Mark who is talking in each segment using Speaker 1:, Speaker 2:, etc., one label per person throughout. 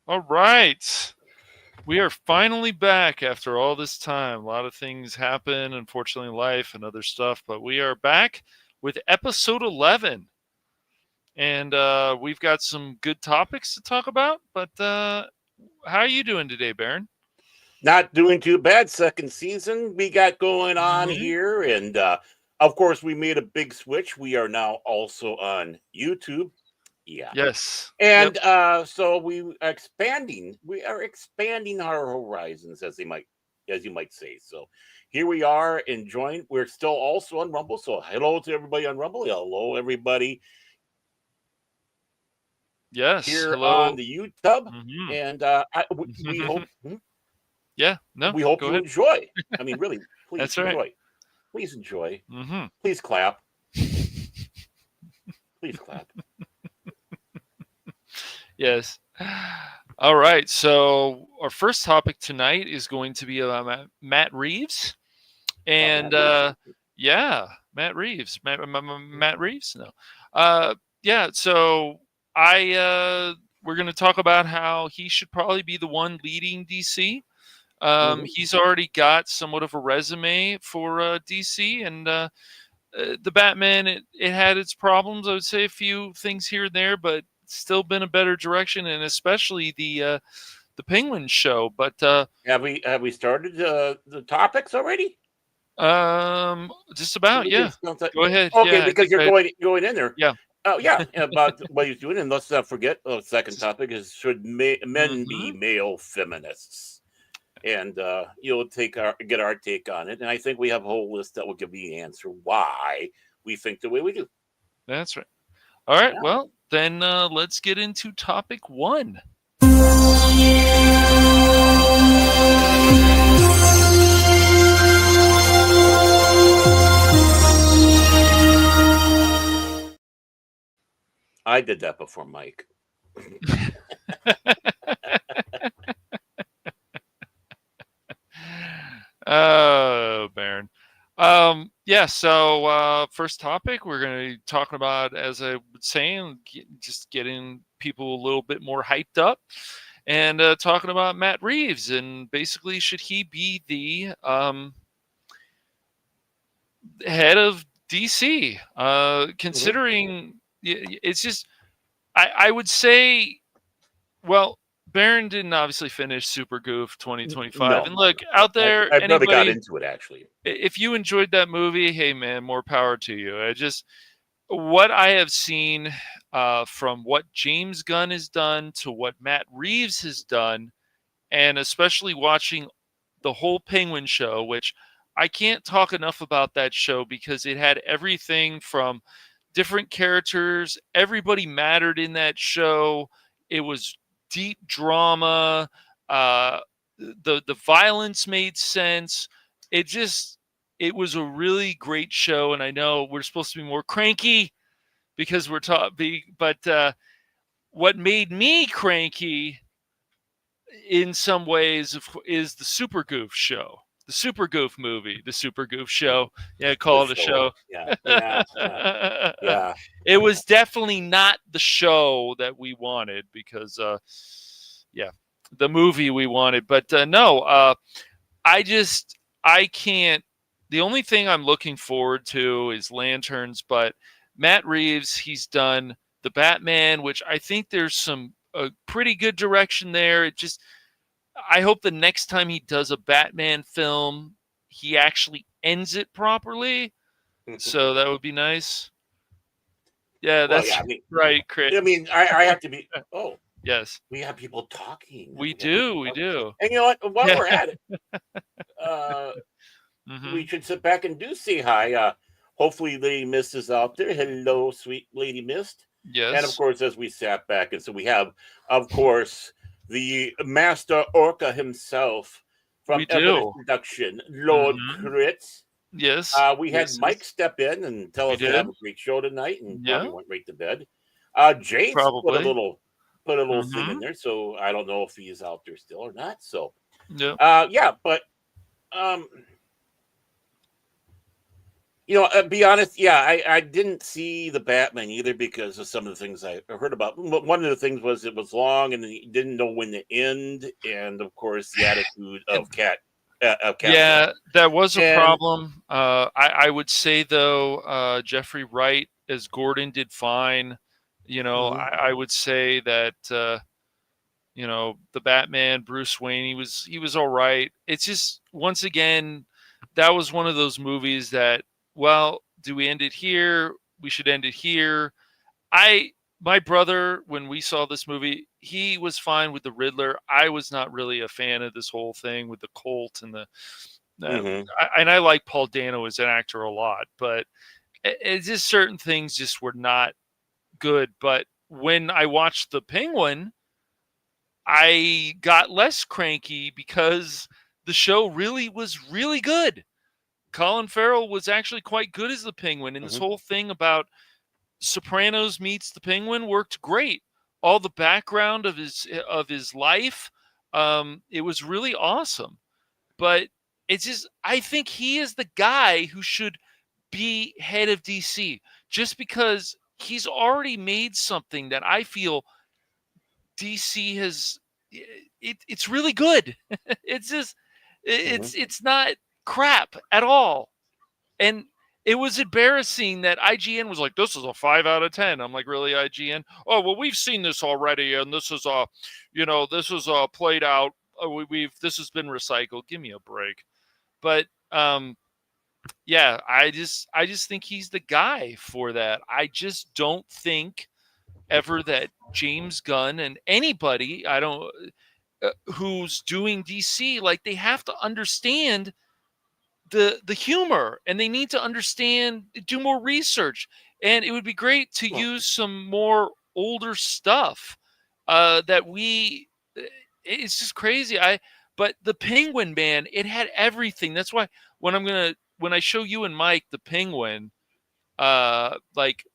Speaker 1: All right. We are finally back after all this time. A lot of things happen, unfortunately, in life and other stuff, but we are back with episode 11. And we've got some good topics to talk about. But how are you doing today, Baron?
Speaker 2: Not doing too bad. Second season we got going on
Speaker 1: Mm-hmm.
Speaker 2: here. And of course, we made a big switch. We are now also on YouTube. Yeah.
Speaker 1: Yes. Yep.
Speaker 2: And so we are expanding our horizons, as you might say. So here we are enjoying. We're still also on Rumble. So hello to everybody on Rumble. Hello, everybody
Speaker 1: Yes.
Speaker 2: here
Speaker 1: Hello.
Speaker 2: on the YouTube.
Speaker 1: Mm-hmm.
Speaker 2: And we hope
Speaker 1: Yeah. No. Go
Speaker 2: you
Speaker 1: ahead.
Speaker 2: enjoy. I mean, really, please
Speaker 1: That's right.
Speaker 2: enjoy. Please enjoy.
Speaker 1: Mm-hmm.
Speaker 2: Please clap. Please clap.
Speaker 1: Yes. All right. So our first topic tonight is going to be about Matt Reeves. And yeah, Matt Reeves. Matt Reeves? No. Yeah, so we're going to talk about how he should probably be the one leading DC. He's already got somewhat of a resume for DC, and the Batman, it had its problems. I would say a few things here and there, but still been a better direction, and especially the Penguin show. But
Speaker 2: have we started the topics already?
Speaker 1: just about, yeah. Go ahead.
Speaker 2: Okay,
Speaker 1: Yeah, I
Speaker 2: because
Speaker 1: think
Speaker 2: you're going in there.
Speaker 1: yeah.
Speaker 2: Oh yeah, about what he's doing, and let's not forget. The second topic is should men be
Speaker 1: Mhm.
Speaker 2: male feminists? And you'll get our take on it. And I think we have a whole list that will give you the answer why we think the way we do.
Speaker 1: That's right. All right.
Speaker 2: Yeah.
Speaker 1: Well, then let's get into topic one.
Speaker 2: I did that before, Mike.
Speaker 1: Oh, Baron. Yeah, so first topic, we're going to be talking about, as I was saying, just getting people a little bit more hyped up and talking about Matt Reeves. And basically, should he be the head of DC?
Speaker 2: Mhm.
Speaker 1: Considering it's just, I would say, well, Baron didn't obviously finish Super Goof 2025.
Speaker 2: No,
Speaker 1: And look, out
Speaker 2: I,
Speaker 1: there,
Speaker 2: I barely got
Speaker 1: anybody,
Speaker 2: into it actually.
Speaker 1: if you enjoyed that movie, hey man, more power to you. I just, what I have seen from what James Gunn has done to what Matt Reeves has done, and especially watching the whole Penguin show, which I can't talk enough about that show because it had everything from different characters, everybody mattered in that show. It was deep drama. The violence made sense. It just, it was a really great show, and I know we're supposed to be more cranky because we're talking, but what made me cranky in some ways is the Super Goof show, the Super Goof movie, the Super Goof show. Yeah,
Speaker 2: The
Speaker 1: call it a
Speaker 2: show.
Speaker 1: show.
Speaker 2: Yeah, yeah, yeah.
Speaker 1: It was definitely not the show that we wanted because, yeah, the movie we wanted. But no, I can't. The only thing I'm looking forward to is Lanterns, but Matt Reeves, he's done the Batman, which I think there's some a pretty good direction there. It just, I hope the next time he does a Batman film, he actually ends it properly. So that would be nice. Yeah,
Speaker 2: Well,
Speaker 1: that's
Speaker 2: yeah. I mean,
Speaker 1: right, Crit.
Speaker 2: I have to be. Oh,
Speaker 1: Yes,
Speaker 2: we have people talking.
Speaker 1: we
Speaker 2: We have people
Speaker 1: do. We
Speaker 2: talking.
Speaker 1: do.
Speaker 2: And you know what? While
Speaker 1: Yeah.
Speaker 2: we're at it, uh, we
Speaker 1: Hmm.
Speaker 2: should sit back and do say hi. Hopefully, Lady Mist is out there. Hello, sweet Lady Mist. And of
Speaker 1: Yes,
Speaker 2: course, as we sat back, and so we have, of course, the master orca himself from
Speaker 1: we
Speaker 2: Evidence
Speaker 1: do.
Speaker 2: Production, Lord
Speaker 1: Hmm.
Speaker 2: Critz.
Speaker 1: Yes.
Speaker 2: We had
Speaker 1: Yes.
Speaker 2: Mike
Speaker 1: Yes.
Speaker 2: step in and tell
Speaker 1: We
Speaker 2: us to have
Speaker 1: did.
Speaker 2: a great show tonight, and probably
Speaker 1: Yeah.
Speaker 2: went right to bed. Jace
Speaker 1: Probably.
Speaker 2: put a little thing in
Speaker 1: Hmm.
Speaker 2: there, so I don't know if he is out there still or not. So,
Speaker 1: Yep.
Speaker 2: yeah, but um, Be honest, yeah, I didn't see the Batman either because of some of the things I heard about. One of the things was it was long and you didn't know when to end, and of course the attitude of Catwoman.
Speaker 1: Yeah, that was a
Speaker 2: And
Speaker 1: problem. I would say though, Jeffrey Wright as Gordon did fine.
Speaker 2: mhm,
Speaker 1: I would say that the Batman, Bruce Wayne, he was all right. It's just once again, that was one of those movies that, well, do we end it here? We should end it here. I My brother, when we saw this movie, he was fine with the Riddler. I was not really a fan of this whole thing with the cult and the. Uh,
Speaker 2: mhm,
Speaker 1: and I like Paul Dano as an actor a lot, but it's just certain things just were not good. But when I watched The Penguin, I got less cranky because the show really was really good. Colin Farrell was actually quite good as the Penguin, and this
Speaker 2: mhm,
Speaker 1: whole thing about Sopranos meets the Penguin worked great. All the background of his life, it was really awesome. But it's just I think he is the guy who should be head of DC just because he's already made something that I feel DC has it's really good. It's just
Speaker 2: mhm.
Speaker 1: it's not crap at all. And it was embarrassing that IGN was like, "This is a 5 out of 10." I'm like, "Really, IGN? Oh, well, we've seen this already, and this is played out. We've this has been recycled. Give me a break." But yeah, I just think he's the guy for that. I just don't think ever that James Gunn and anybody I don't who's doing DC, like, they have to understand the humor, and they need to understand, do more research, and it would be great to
Speaker 2: Well,
Speaker 1: use some more older stuff that we it's just crazy. I But the Penguin, man, it had everything. That's why when I show you and Mike the Penguin, like,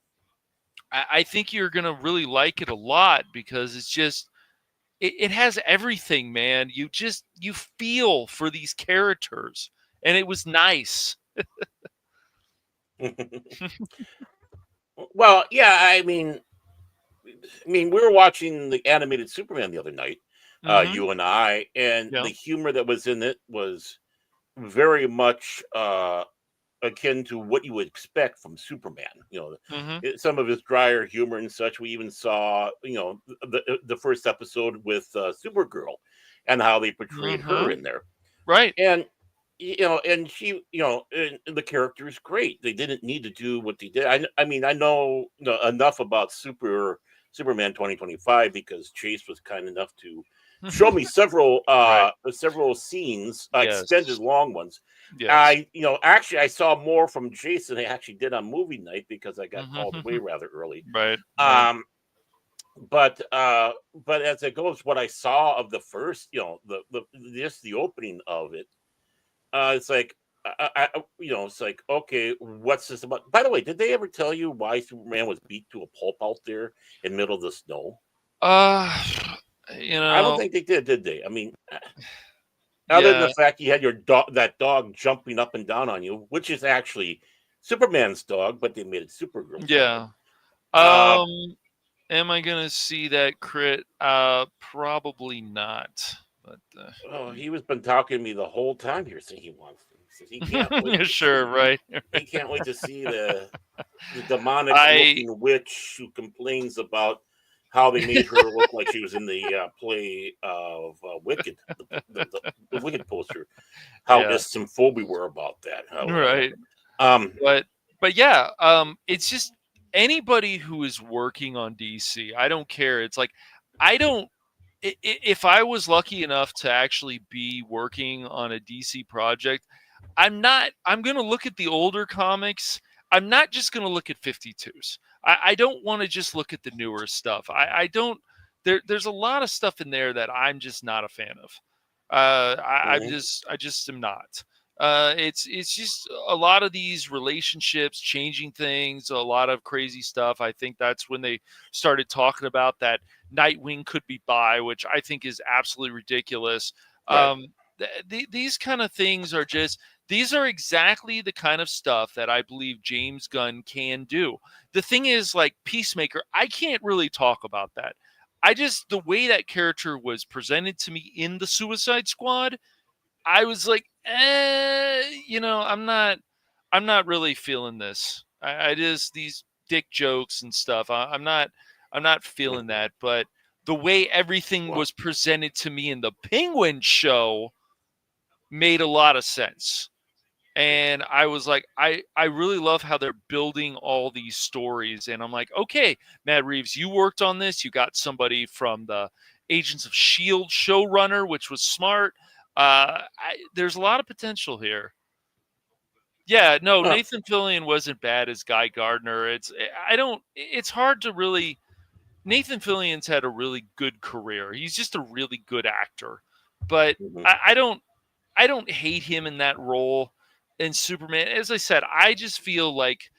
Speaker 1: I think you're gonna really like it a lot because it has everything, man. You feel for these characters, and it was nice.
Speaker 2: well, yeah. I mean, we were watching the animated Superman the other night,
Speaker 1: Hmm.
Speaker 2: you and I, and the
Speaker 1: Yeah.
Speaker 2: humor that was in it was very much akin to what you would expect from Superman.
Speaker 1: Hmm.
Speaker 2: Some of his drier humor and such. We even saw, the first episode with Supergirl and how they portrayed her
Speaker 1: Hmm.
Speaker 2: in there.
Speaker 1: Right.
Speaker 2: And and she, and the character is great. They didn't need to do what they did. I mean, I know, enough about Superman 2025 because Chase was kind enough to show me
Speaker 1: Right.
Speaker 2: several scenes, extended
Speaker 1: Yes.
Speaker 2: long ones.
Speaker 1: Yes.
Speaker 2: Actually, I saw more from Jason than I actually did on movie night because I got called away
Speaker 1: Hmm.
Speaker 2: rather early.
Speaker 1: Right. Right.
Speaker 2: Um, but as it goes, what I saw of the first, the just the opening of it, it's like, it's like, okay, what's this about? By the way, did they ever tell you why Superman was beat to a pulp out there in the middle of the snow?
Speaker 1: Uh, you
Speaker 2: I don't
Speaker 1: know,
Speaker 2: think they did they? I mean, other than
Speaker 1: yeah,
Speaker 2: the fact you had that dog jumping up and down on you, which is actually Superman's dog, but they made it Supergirl's dog.
Speaker 1: yeah.
Speaker 2: Uh,
Speaker 1: Um, am I gonna see that crit? Probably not. But
Speaker 2: oh, he was been talking to me the whole time here, saying he wants to. He says he can't wait to
Speaker 1: sure,
Speaker 2: see.
Speaker 1: right.
Speaker 2: He can't wait to see the demonic
Speaker 1: I
Speaker 2: looking witch who complains about how they made her look like she was in the play of Wicked, the Wicked poster. How
Speaker 1: Yeah,
Speaker 2: isthmophobic we were about that.
Speaker 1: right.
Speaker 2: Um,
Speaker 1: But yeah, it's just anybody who is working on DC. I don't care. It's like I don't. If I was lucky enough to actually be working on a DC project, I'm not. I'm going to look at the older comics. I'm not just going to look at 52s. I don't want to just look at the newer stuff. I don't. There's a lot of stuff in there that I'm just not a fan of.
Speaker 2: mhm,
Speaker 1: I just am not. It's just a lot of these relationships changing things, a lot of crazy stuff. I think that's when they started talking about that Nightwing could be bi, which I think is absolutely ridiculous.
Speaker 2: right.
Speaker 1: These kind of things are just These are exactly the kind of stuff that I believe James Gunn can do. The thing is, like Peacemaker, I can't really talk about that. I just, the way that character was presented to me in the Suicide Squad, I was like, I'm not really feeling this. I just, these dick jokes and stuff. I'm not feeling that. But the way everything
Speaker 2: Well,
Speaker 1: was presented to me in the Penguin show made a lot of sense. And I was like, I really love how they're building all these stories. And I'm like, okay, Matt Reeves, you worked on this. You got somebody from the Agents of S.H.I.E.L.D. showrunner, which was smart. There's a lot of potential here. Yeah, no,
Speaker 2: uh,
Speaker 1: Nathan Fillion wasn't bad as Guy Gardner. It's hard to really. Nathan Fillion's had a really good career. He's just a really good actor. But
Speaker 2: mhm.
Speaker 1: I, I don't I don't hate him in that role in Superman. As I said, I just feel like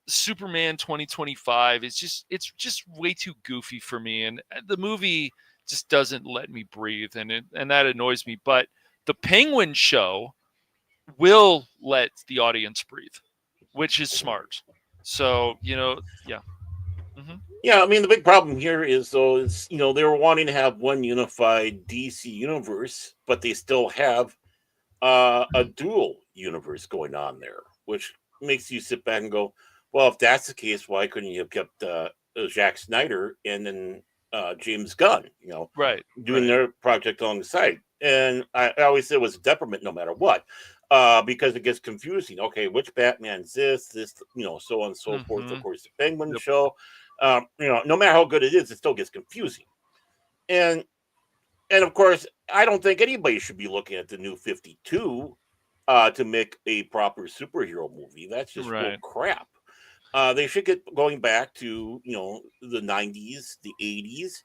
Speaker 1: Superman 2025 is it's just way too goofy for me, and the movie just doesn't let me breathe, and that annoys me. But the Penguin show will let the audience breathe, which is smart. So yeah. Hmm.
Speaker 2: Yeah, I mean the big problem here is though is they were wanting to have one unified DC universe, but they still have a dual universe going on there, which makes you sit back and go, well, if that's the case, why couldn't you have kept Zack Snyder and then James Gunn,
Speaker 1: Right,
Speaker 2: doing
Speaker 1: right.
Speaker 2: their project alongside? And I always say it was a detriment no matter what, because it gets confusing. Okay, which Batman's this, so on and so forth. Of
Speaker 1: Hmm.
Speaker 2: course, the Penguin
Speaker 1: Yep.
Speaker 2: show, no matter how good it is, it still gets confusing. And and of course, I don't think anybody should be looking at the new 52 to make a proper superhero movie. That's just real
Speaker 1: Right.
Speaker 2: crap. They should get going back to the 90s, the 80s,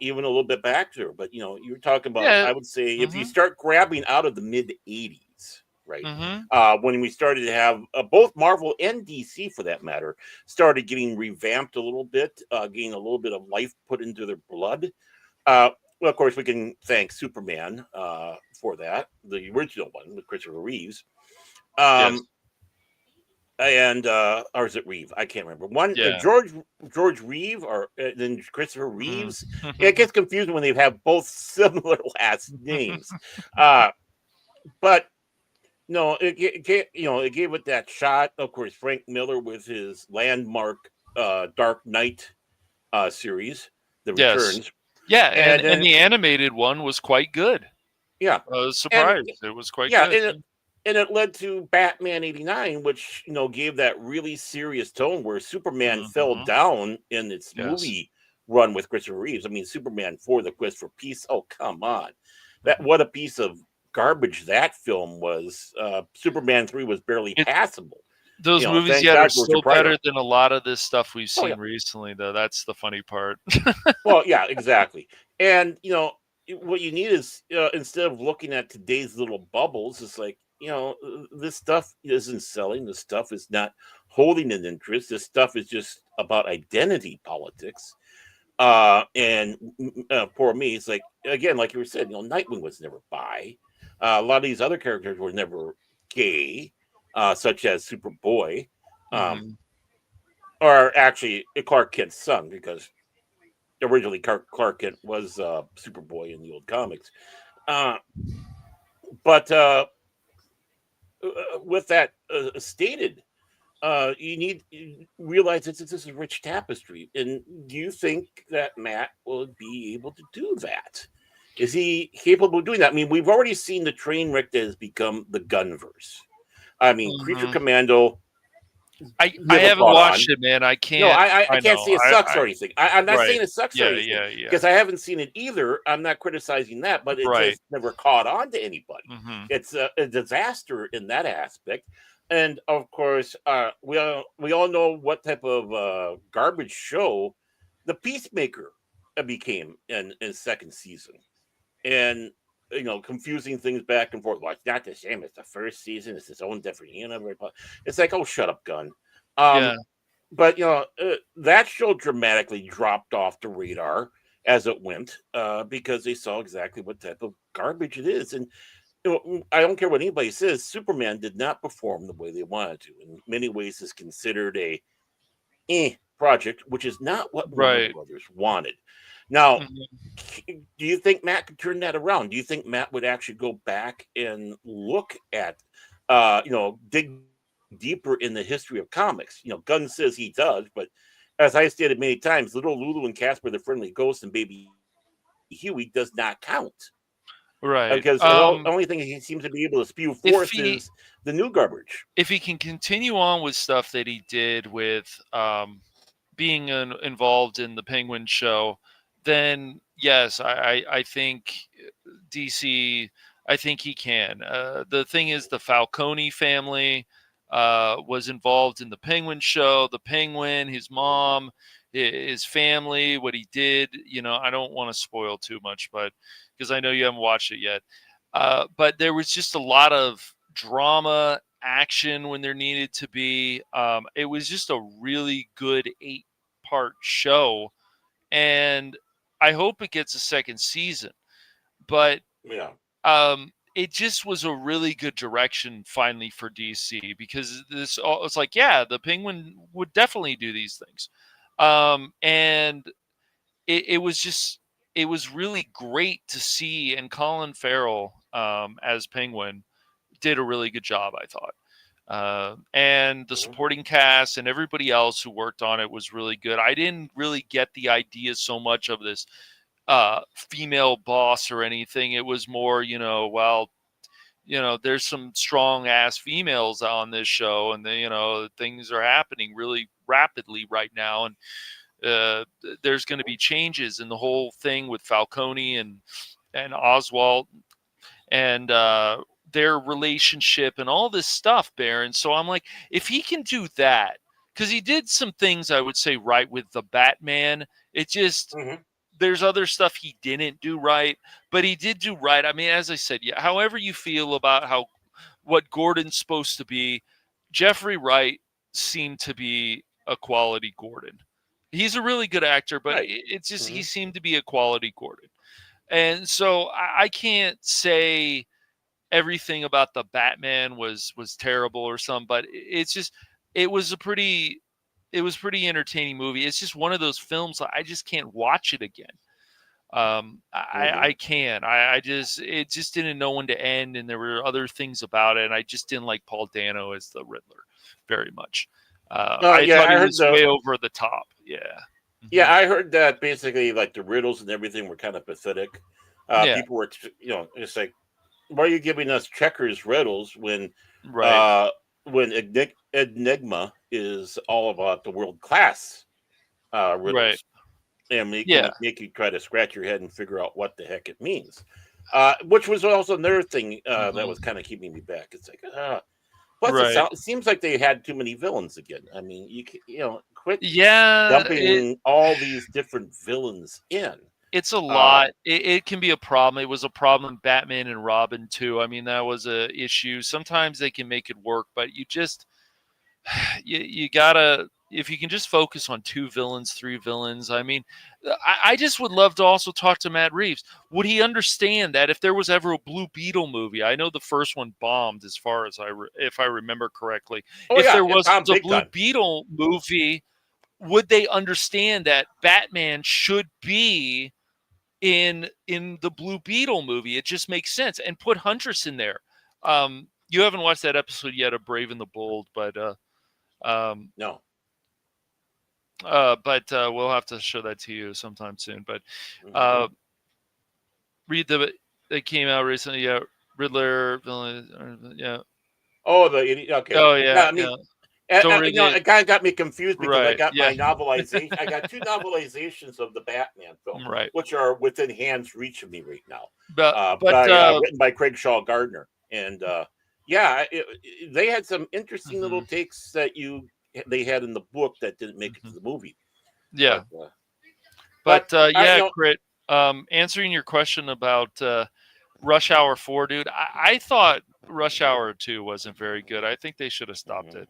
Speaker 2: even a little bit back there. But you're talking about.
Speaker 1: Yeah.
Speaker 2: I would say if you
Speaker 1: Hmm.
Speaker 2: start grabbing out of the mid 80s, right,
Speaker 1: Hmm.
Speaker 2: when we started to have both Marvel and DC, for that matter, started getting revamped a little bit, getting a little bit of life put into their blood. Uh, well, of course, we can thank Superman for that, the original one with Christopher Reeves.
Speaker 1: Yes.
Speaker 2: Um, and or is it Reeve? I can't remember. One
Speaker 1: Yeah.
Speaker 2: George Reeve or then Christopher
Speaker 1: Mm.
Speaker 2: Reeves. It gets confusing when they have both similar last names. Uh, but no, it gave it that shot. Of course, Frank Miller with his landmark Dark Knight series, The
Speaker 1: Yes.
Speaker 2: Returns,
Speaker 1: Yeah,
Speaker 2: and
Speaker 1: and
Speaker 2: then
Speaker 1: the animated one was quite good.
Speaker 2: yeah,
Speaker 1: I was
Speaker 2: and
Speaker 1: surprised. It was quite
Speaker 2: yeah,
Speaker 1: good.
Speaker 2: and it led to Batman '89, which gave that really serious tone where Superman fell
Speaker 1: Mhm.
Speaker 2: down in its
Speaker 1: Yes.
Speaker 2: movie run with Christopher Reeves. I mean, Superman for the Quest for Peace. Oh, come on, that
Speaker 1: Mhm.
Speaker 2: what a piece of garbage that film was. Superman 3 was barely
Speaker 1: It
Speaker 2: passable.
Speaker 1: Those movies
Speaker 2: Thank
Speaker 1: yet are
Speaker 2: God Georgia
Speaker 1: still
Speaker 2: Pryor.
Speaker 1: better than a lot of this stuff we've
Speaker 2: Oh yeah,
Speaker 1: seen recently, though. That's the funny part.
Speaker 2: well yeah, exactly. And what you need is instead of looking at today's little bubbles, it's like this stuff isn't selling. This stuff is not holding an interest. This stuff is just about identity politics. And poor me, it's like again, like you were saying, Nightwing was never bi. A lot of these other characters were never gay, such as Superboy, um,
Speaker 1: Mhm.
Speaker 2: or actually Clark Kent's son, because originally Clark Kent was Superboy in the old comics. Uh, but with that stated, you realize that this is a rich tapestry. And do you think that Matt will be able to do that? Is he capable of doing that? I mean, we've already seen the train wreck that has become the Gunverse. I mean, Creature
Speaker 1: Mhm.
Speaker 2: Commando
Speaker 1: I
Speaker 2: never
Speaker 1: haven't
Speaker 2: caught on.
Speaker 1: watched it, man. I
Speaker 2: No,
Speaker 1: can't.
Speaker 2: I
Speaker 1: I
Speaker 2: can't
Speaker 1: know.
Speaker 2: say it sucks
Speaker 1: I
Speaker 2: or anything. I'm not
Speaker 1: Right.
Speaker 2: saying it sucks or
Speaker 1: Yeah,
Speaker 2: anything
Speaker 1: yeah, yeah.
Speaker 2: because I haven't seen it either. I'm not criticizing that, but it
Speaker 1: Right.
Speaker 2: just never caught on to anybody.
Speaker 1: Mhm.
Speaker 2: It's a disaster in that aspect. And of course, we all know what type of garbage show the Peacemaker became in second season, and confusing things back and forth. Well, it's not the same as the first season. It's its own different universe. It's like, oh, shut up, gun. Um,
Speaker 1: Yeah.
Speaker 2: but that show dramatically dropped off the radar as it went because they saw exactly what type of garbage it is. And I don't care what anybody says. Superman did not perform the way they wanted to. In many ways, is considered a project, which is not what Warner
Speaker 1: Right.
Speaker 2: Brothers wanted. Now,
Speaker 1: Mhm.
Speaker 2: do you think Matt could turn that around? Do you think Matt would actually go back and look at, dig deeper in the history of comics? Gunn says he does, but as I stated many times, little Lulu and Casper the Friendly Ghost and Baby Huey does not count because
Speaker 1: Right.
Speaker 2: the only thing he seems to be able to spew forth
Speaker 1: If
Speaker 2: is
Speaker 1: he
Speaker 2: the new garbage.
Speaker 1: if he can continue on with stuff that he did with being involved in the Penguin show, then yes, I think DC. I think he can. The thing is, the Falcone family was involved in the Penguin show. The Penguin, his mom, his family, what he did. I don't want to spoil too much, but because I know you haven't watched it yet. But there was just a lot of drama, action when there needed to be. It was just a really good 8-part show, and I hope it gets a second season. But
Speaker 2: Yeah.
Speaker 1: it just was a really good direction finally for DC, because it's like, yeah, the Penguin would definitely do these things, and it was just, it was really great to see. And Colin Farrell as Penguin did a really good job, I thought. And the
Speaker 2: Mhm.
Speaker 1: supporting cast and everybody else who worked on it was really good. I didn't really get the idea so much of this female boss or anything. It was more, well, there's some strong ass females on this show, and things are happening really rapidly right now, and there's going to be changes in the whole thing with Falcone and Oswald, and their relationship and all this stuff, Baron. So I'm like, if he can do that, because he did some things I would say right with the Batman, it just,
Speaker 2: Mhm.
Speaker 1: there's other stuff he didn't do right, but he did do right. I mean, as I said, yeah, however you feel about what Gordon's supposed to be, Jeffrey Wright seemed to be a quality Gordon. He's a really good actor, but
Speaker 2: Right.
Speaker 1: it's just, he
Speaker 2: Mhm.
Speaker 1: seemed to be a quality Gordon. And so I can't say everything about the Batman was terrible or something, but it's just, it was a pretty it was pretty entertaining movie. It's just one of those films I just can't watch it again. I
Speaker 2: Mhm.
Speaker 1: can. I just, it just didn't know when to end, and there were other things about it, and I just didn't like Paul Dano as the Riddler very much. I
Speaker 2: Yeah,
Speaker 1: thought
Speaker 2: I
Speaker 1: he
Speaker 2: heard
Speaker 1: was
Speaker 2: the
Speaker 1: way over the top. Yeah. Hmm.
Speaker 2: yeah, I heard that basically like the riddles and everything were kind of pathetic.
Speaker 1: Yeah.
Speaker 2: People were, it's like, why are you giving us checkers riddles
Speaker 1: Right.
Speaker 2: uh, when Enigma is all about the world class
Speaker 1: Right.
Speaker 2: riddles and
Speaker 1: Yeah.
Speaker 2: make you try to scratch your head and figure out what the heck it means. Which was also another thing that was
Speaker 1: Hmm.
Speaker 2: kind of keeping me back. It's like, plus
Speaker 1: Right.
Speaker 2: it seems like they had too many villains again. I mean, quit
Speaker 1: Yeah.
Speaker 2: dumping all these different villains in.
Speaker 1: It's a
Speaker 2: Uh,
Speaker 1: lot. It can be a problem. It was a problem in Batman and Robin too. I mean, that was a issue. Sometimes they can make it work, but you just, you gotta, if you can just focus on 2 villains, 3 villains. I mean, I just would love to also talk to Matt Reeves. Would he understand that if there was ever a Blue Beetle movie? I know the first one bombed, as far as if I remember correctly.
Speaker 2: oh
Speaker 1: If
Speaker 2: yeah,
Speaker 1: there
Speaker 2: it
Speaker 1: was
Speaker 2: bombed
Speaker 1: a
Speaker 2: big
Speaker 1: Blue
Speaker 2: time.
Speaker 1: Beetle movie, would they understand that Batman should be in the Blue Beetle movie? It just makes sense, and put Huntress in there. You haven't watched that episode yet of Brave and the Bold, but um,
Speaker 2: No.
Speaker 1: we'll have to show that to you sometime soon. But
Speaker 2: Hmm.
Speaker 1: uh, read the that came out recently. Yeah, Riddler villain. Yeah.
Speaker 2: Oh, okay.
Speaker 1: Oh
Speaker 2: Yeah,
Speaker 1: yeah,
Speaker 2: I mean,
Speaker 1: yeah. Don't read it.
Speaker 2: it kind of got me confused because I
Speaker 1: Right.
Speaker 2: got
Speaker 1: Yeah.
Speaker 2: my novelization. I got 2 novelizations of the Batman film,
Speaker 1: Right.
Speaker 2: which are within hand's reach of me right now.
Speaker 1: But but
Speaker 2: Written by Craig Shaw Gardner, and yeah, they had some interesting little
Speaker 1: mhm,
Speaker 2: takes that they had in the book that didn't make it to
Speaker 1: mhm.
Speaker 2: the movie.
Speaker 1: Yeah.
Speaker 2: But but I
Speaker 1: Yeah, Crit. Answering your question about Rush Hour 4, dude, I thought Rush Hour 2 wasn't very good. I think they should have stopped it.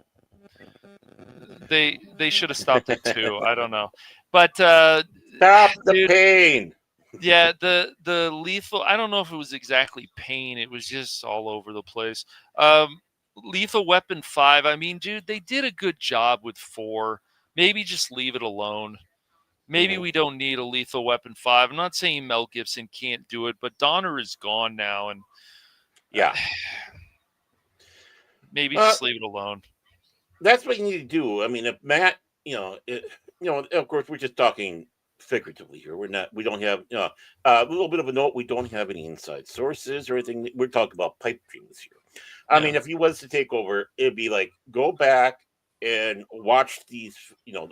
Speaker 1: They should have stopped it too. I don't know, but
Speaker 2: stop the
Speaker 1: dude,
Speaker 2: pain.
Speaker 1: Yeah, the lethal. I don't know if it was exactly pain. It was just all over the place. Lethal Weapon 5. I mean, dude, they did a good job with 4. Maybe just leave it alone. Maybe
Speaker 2: Mhm.
Speaker 1: we don't need a Lethal Weapon 5. I'm not saying Mel Gibson can't do it, but Donner is gone now, and uh,
Speaker 2: Yeah.
Speaker 1: maybe
Speaker 2: Uh,
Speaker 1: just leave it alone.
Speaker 2: that's what you need to do. I mean, if Matt, of course, we're just talking figuratively here. We're not. We don't have. A little bit of a note. We don't have any inside sources or anything. We're talking about pipe dreams here. I
Speaker 1: Yeah.
Speaker 2: mean, if he was to take over, it'd be like go back and watch these.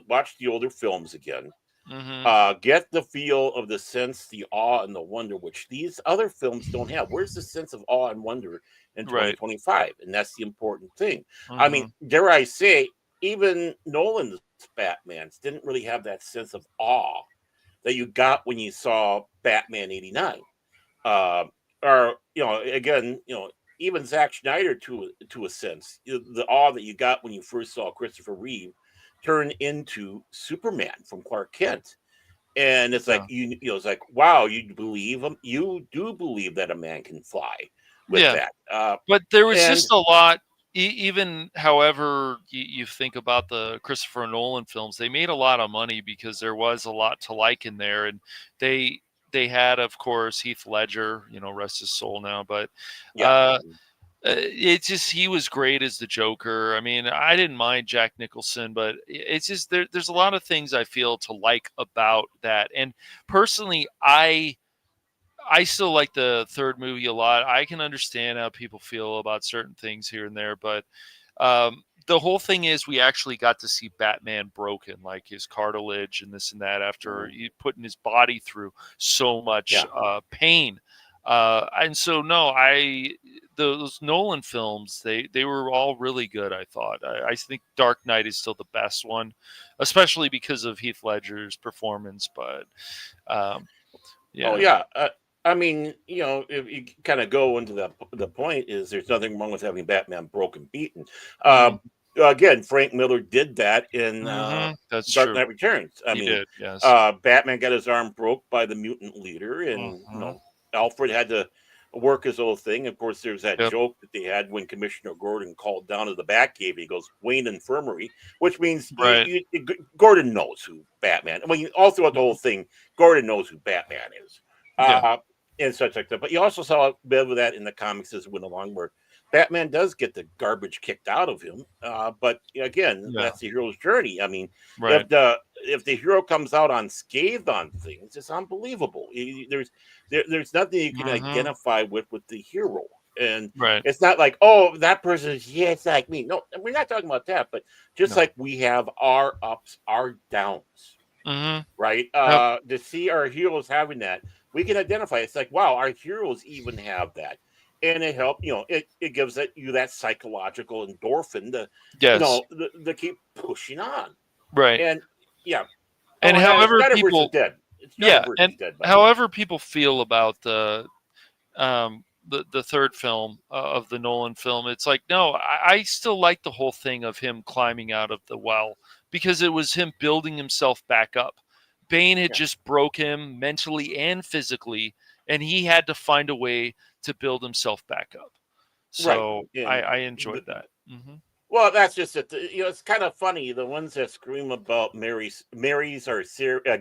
Speaker 2: Watch the older films again.
Speaker 1: Mm-hmm.
Speaker 2: Get the feel of the sense, the awe, and the wonder, which these other films don't have. Where's the sense of awe and wonder in
Speaker 1: Right.
Speaker 2: 2025? And that's the important thing. I mean,
Speaker 1: Mm-hmm.
Speaker 2: dare I say, even Nolan's Batmans didn't really have that sense of awe that you got when you saw Batman 89. Uh, or, again, even Zack Schneider to a sense, the awe that you got when you first saw Christopher Reeve turn into Superman from Clark Kent, and it's like
Speaker 1: Yeah.
Speaker 2: it's like wow, you believe him, you do believe that a man can fly with
Speaker 1: Yeah.
Speaker 2: that,
Speaker 1: But there was
Speaker 2: and
Speaker 1: just a lot. Even however you think about the Christopher Nolan films, they made a lot of money because there was a lot to like in there, and they they had, of course, Heath Ledger, rest his soul now, but
Speaker 2: yeah,
Speaker 1: uh, it's just he was great as the Joker. I mean, I didn't mind Jack Nicholson, but it's just there's a lot of things I feel to like about that, and personally, I still like the third movie a lot. I can understand how people feel about certain things here and there, but the whole thing is we actually got to see Batman broken, like his cartilage and this and that, after
Speaker 2: mhm,
Speaker 1: he putting his body through so much
Speaker 2: yeah,
Speaker 1: pain. And so, no, those Nolan films, they were all really good. I thought. I think Dark Knight is still the best one, especially because of Heath Ledger's performance. But um,
Speaker 2: oh
Speaker 1: yeah.
Speaker 2: yeah. I mean, if you kind of go into the point is there's nothing wrong with having Batman broken, beaten. Uh,
Speaker 1: Mm.
Speaker 2: Again, Frank Miller did that in
Speaker 1: That's
Speaker 2: Dark
Speaker 1: true.
Speaker 2: Knight Returns. I
Speaker 1: He
Speaker 2: mean,
Speaker 1: did, yes.
Speaker 2: Batman got his arm broke by the mutant leader, and
Speaker 1: Mhm.
Speaker 2: Alfred had to work his whole thing. Of course, there's that
Speaker 1: Yep.
Speaker 2: joke that they had when Commissioner Gordon called down to the Batcave. He goes, "Wayne Infirmary," which means
Speaker 1: Right.
Speaker 2: Gordon knows who Batman. I mean, all throughout the whole
Speaker 1: Mhm.
Speaker 2: thing, Gordon knows who Batman is,
Speaker 1: Yeah.
Speaker 2: uh, and such like that. But you also saw a bit of that in the comics as it went along, where Batman does get the garbage kicked out of him. But again,
Speaker 1: Yeah.
Speaker 2: that's the hero's journey. I mean,
Speaker 1: Right.
Speaker 2: if the hero comes out unscathed on things, it's unbelievable. There's nothing you can
Speaker 1: Mhm.
Speaker 2: identify with the hero, and
Speaker 1: Right.
Speaker 2: it's not like, oh, that person is, yeah, it's like me. No, we're not talking about that. But just
Speaker 1: No.
Speaker 2: like we have our ups, our downs,
Speaker 1: Mhm.
Speaker 2: right?
Speaker 1: Yep.
Speaker 2: To see our heroes having that, we can identify. It's like, wow, our heroes even have that, and it help. It gives you that psychological endorphin
Speaker 1: Yes.
Speaker 2: to keep pushing on.
Speaker 1: Right.
Speaker 2: And yeah,
Speaker 1: And
Speaker 2: oh,
Speaker 1: however
Speaker 2: Snyderverse is
Speaker 1: people
Speaker 2: dead.
Speaker 1: yeah,
Speaker 2: Snyderverse
Speaker 1: and
Speaker 2: is dead, by the way.
Speaker 1: however people feel about the third film of the Nolan film, it's like, no, I still like the whole thing of him climbing out of the well because it was him building himself back up. Bane had
Speaker 2: Yeah,
Speaker 1: just broke him mentally and physically, and he had to find a way to build himself back up.
Speaker 2: right.
Speaker 1: So I,
Speaker 2: And
Speaker 1: I enjoyed that.
Speaker 2: well, that's just it. It's kind of funny. The ones that scream about Marys or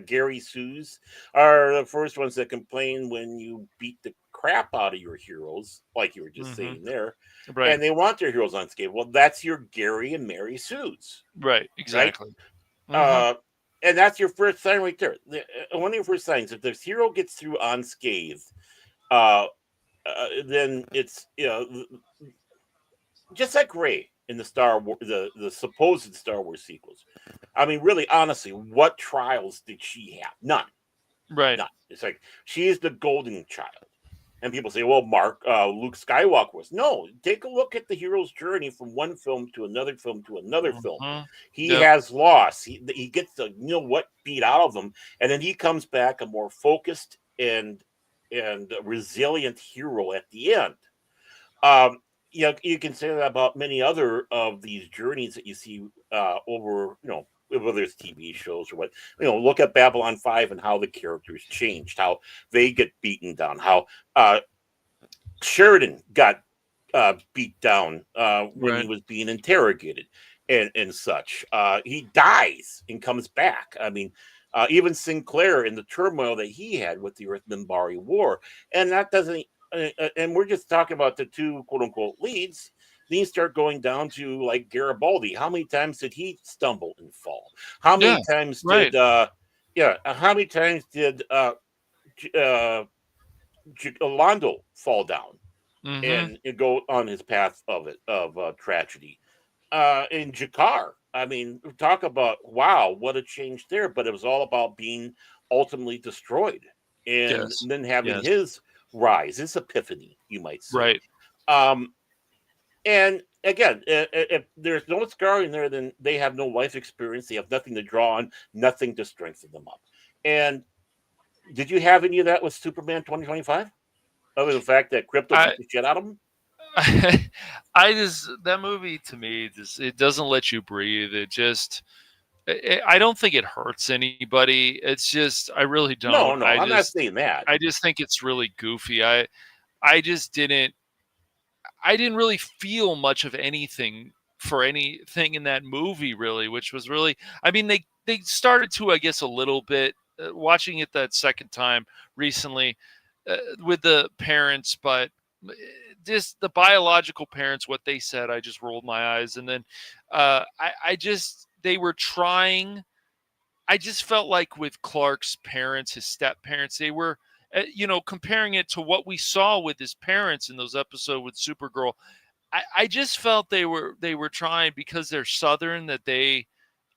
Speaker 2: Gary Sue's are the first ones that complain when you beat the crap out of your heroes, like you were just
Speaker 1: Hmm.
Speaker 2: saying there,
Speaker 1: Right.
Speaker 2: and they want their heroes unscathed. Well, that's your Gary and Mary Sue's,
Speaker 1: Right.
Speaker 2: right?
Speaker 1: Exactly. Hmm.
Speaker 2: Uh, and that's your first sign right there. One of your first signs, if this hero gets through unscathed, uh, then it's just like Ray in the Star War, the supposed Star Wars sequels. I mean, really, honestly, what trials did she have? None,
Speaker 1: Right.
Speaker 2: none. It's like she is the golden child, and people say, "Well, Mark, Luke Skywalker was." No, take a look at the hero's journey from one film to another film to another film.
Speaker 1: Hmm.
Speaker 2: He
Speaker 1: Yep.
Speaker 2: has loss. He gets the what beat out of him, and then he comes back a more focused and resilient hero at the end. Um, you can say that about many other of these journeys that you see over, whether it's TV shows or what. Look at Babylon 5 and how the characters changed, how they get beaten down, how uh, Sheridan got beat down when he
Speaker 1: Right.
Speaker 2: was being interrogated and such. He dies and comes back. I mean, even Sinclair in the turmoil that he had with the Earth Minbari War, and that doesn't. And we're just talking about the two quote unquote leads. Then you start going down to like Garibaldi. How many times did he stumble and fall? How
Speaker 1: Yeah.
Speaker 2: many times
Speaker 1: Right.
Speaker 2: did How many times did uh, Londo fall down
Speaker 1: Mm-hmm.
Speaker 2: and go on his path of tragedy? In Jakar, I mean, talk about wow, what a change there. But it was all about being ultimately destroyed, and
Speaker 1: Yes.
Speaker 2: then having
Speaker 1: Yes.
Speaker 2: his rise, his epiphany, you might say.
Speaker 1: Right.
Speaker 2: Um, and again, if there's no scarring there, then they have no life experience. They have nothing to draw on, nothing to strengthen them up. And did you have any of that with Superman 2025? Other than the fact that Crypto
Speaker 1: I
Speaker 2: beat the shit out of him?
Speaker 1: I just that movie to me just it doesn't let you breathe. It just I don't think it hurts anybody. It's just I really don't.
Speaker 2: No, no, I'm not saying that.
Speaker 1: I just think it's really goofy. I just didn't I didn't really feel much of anything for anything in that movie really, which was really I mean they started to I guess a little bit watching it that second time recently with the parents, but just the biological parents what they said I just rolled my eyes and then I just they were trying I just felt like with Clark's parents, his step parents, they were, comparing it to what we saw with his parents in those episodes with Supergirl. I just felt they were trying because they're Southern that they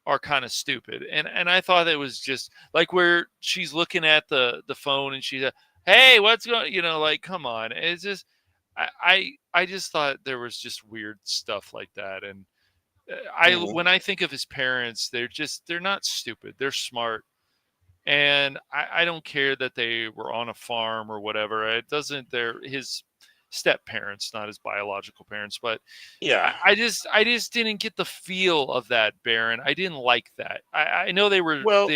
Speaker 1: are kind of stupid, and I thought it was just like where she's looking at the phone and she's like, hey, what's going, like come on, it's just I just thought there was just weird stuff like that, and I
Speaker 2: Mm-hmm.
Speaker 1: when I think of his parents, they're not stupid. They're smart. And I don't care that they were on a farm or whatever. It doesn't they're his step parents, not his biological parents. But
Speaker 2: Yeah.
Speaker 1: I just didn't get the feel of that, Baron. I didn't like that. I know
Speaker 2: Well,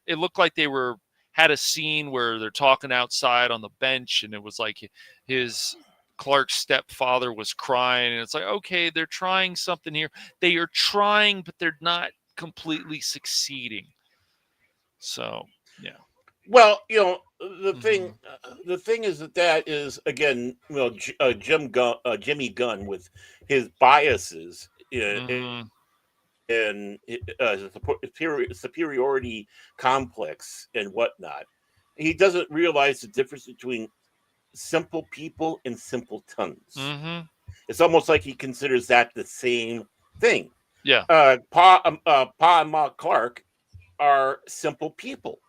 Speaker 1: it looked like they were had a scene where they're talking outside on the bench and it was like his Clark's stepfather was crying and it's like, okay, they're trying something here. They are trying, but they're not completely succeeding. So yeah.
Speaker 2: well,
Speaker 1: Hmm.
Speaker 2: the thing is that is again, Jimmy Gunn with his biases
Speaker 1: Hmm.
Speaker 2: and superiority complex and whatnot. He doesn't realize the difference between simple people and simpletons.
Speaker 1: Hmm.
Speaker 2: It's almost like he considers that the same thing.
Speaker 1: Yeah.
Speaker 2: Pa and Ma Clark are simple people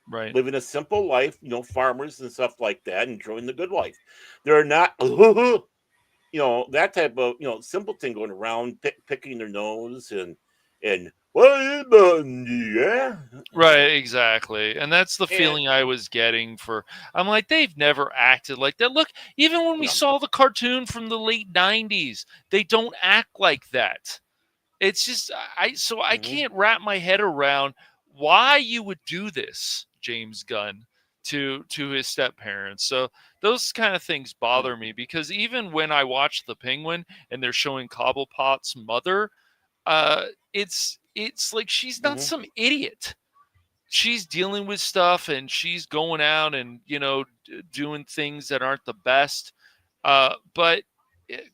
Speaker 1: Right.
Speaker 2: living a simple life, farmers and stuff like that, enjoying the good life. They're not, that type of, simpleton going around picking their nose and what you done, yeah,
Speaker 1: Right, exactly. And that's the
Speaker 2: and
Speaker 1: feeling I was getting for I'm like they've never acted like that. Look, even when we
Speaker 2: no,
Speaker 1: saw the cartoon from the late 90s, they don't act like that. It's just I
Speaker 2: mm-hmm,
Speaker 1: can't wrap my head around why you would do this, James Gunn, to his step parents. So those kind of things bother me because even when I watch The Penguin and they're showing Cobblepot's mother, uh, it's like she's not
Speaker 2: mm-hmm,
Speaker 1: some idiot. She's dealing with stuff and she's going out and doing things that aren't the best. But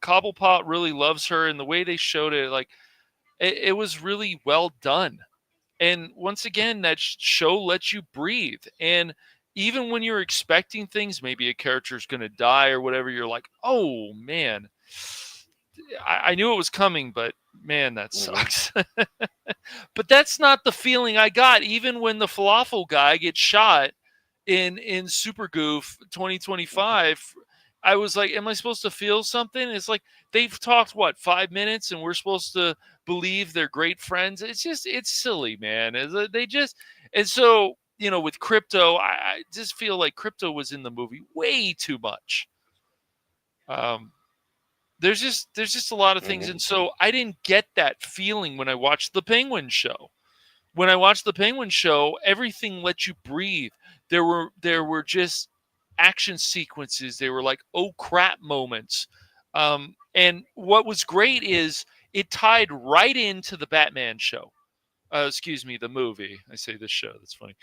Speaker 1: Cobblepot really loves her, and the way they showed it, like it was really well done. And once again, that show lets you breathe. And even when you're expecting things, maybe a character's going to die or whatever, you're like, oh man, I knew it was coming, but man, that
Speaker 2: mm-hmm,
Speaker 1: sucks. But that's not the feeling I got, even when the falafel guy gets shot in Super Goof 2025. I was like, am I supposed to feel something? It's like they've talked what 5 minutes, and we're supposed to believe they're great friends. It's silly, man. They just and so with Crypto, I just feel like Crypto was in the movie way too much. Um, there's just a lot of things,
Speaker 2: mm-hmm.
Speaker 1: and so I didn't get that feeling when I watched the Penguin show. when I watched the Penguin show, everything let you breathe. There were just action sequences. They were like oh crap moments. And what was great is it tied right into the Batman show. Excuse me, the movie. I say this show. That's funny.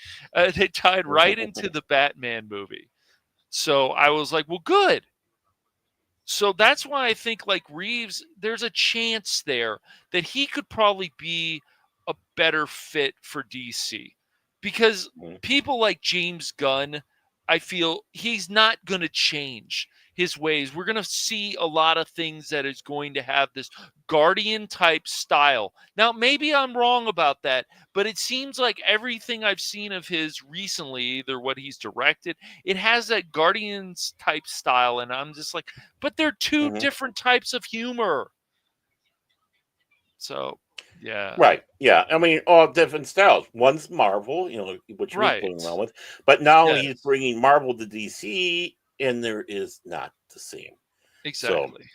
Speaker 1: They tied right into the Batman movie. So I was like, well, good. So that's why I think like Reeves, there's a chance there that he could probably be a better fit for DC because people like James Gunn, I feel he's not going to change his ways. We're going to see a lot of things that is going to have this Guardian type style. Now, maybe I'm wrong about that, but it seems like everything I've seen of his recently, either what he's directed, it has that Guardians type style. And I'm just like, but they're two different types of humor. So, yeah.
Speaker 2: Right. Yeah. I mean, all different styles. One's Marvel, which we're
Speaker 1: Right.
Speaker 2: playing around with, but now he's
Speaker 1: Yes.
Speaker 2: bringing Marvel to DC, and there is not the same. So,
Speaker 1: Exactly.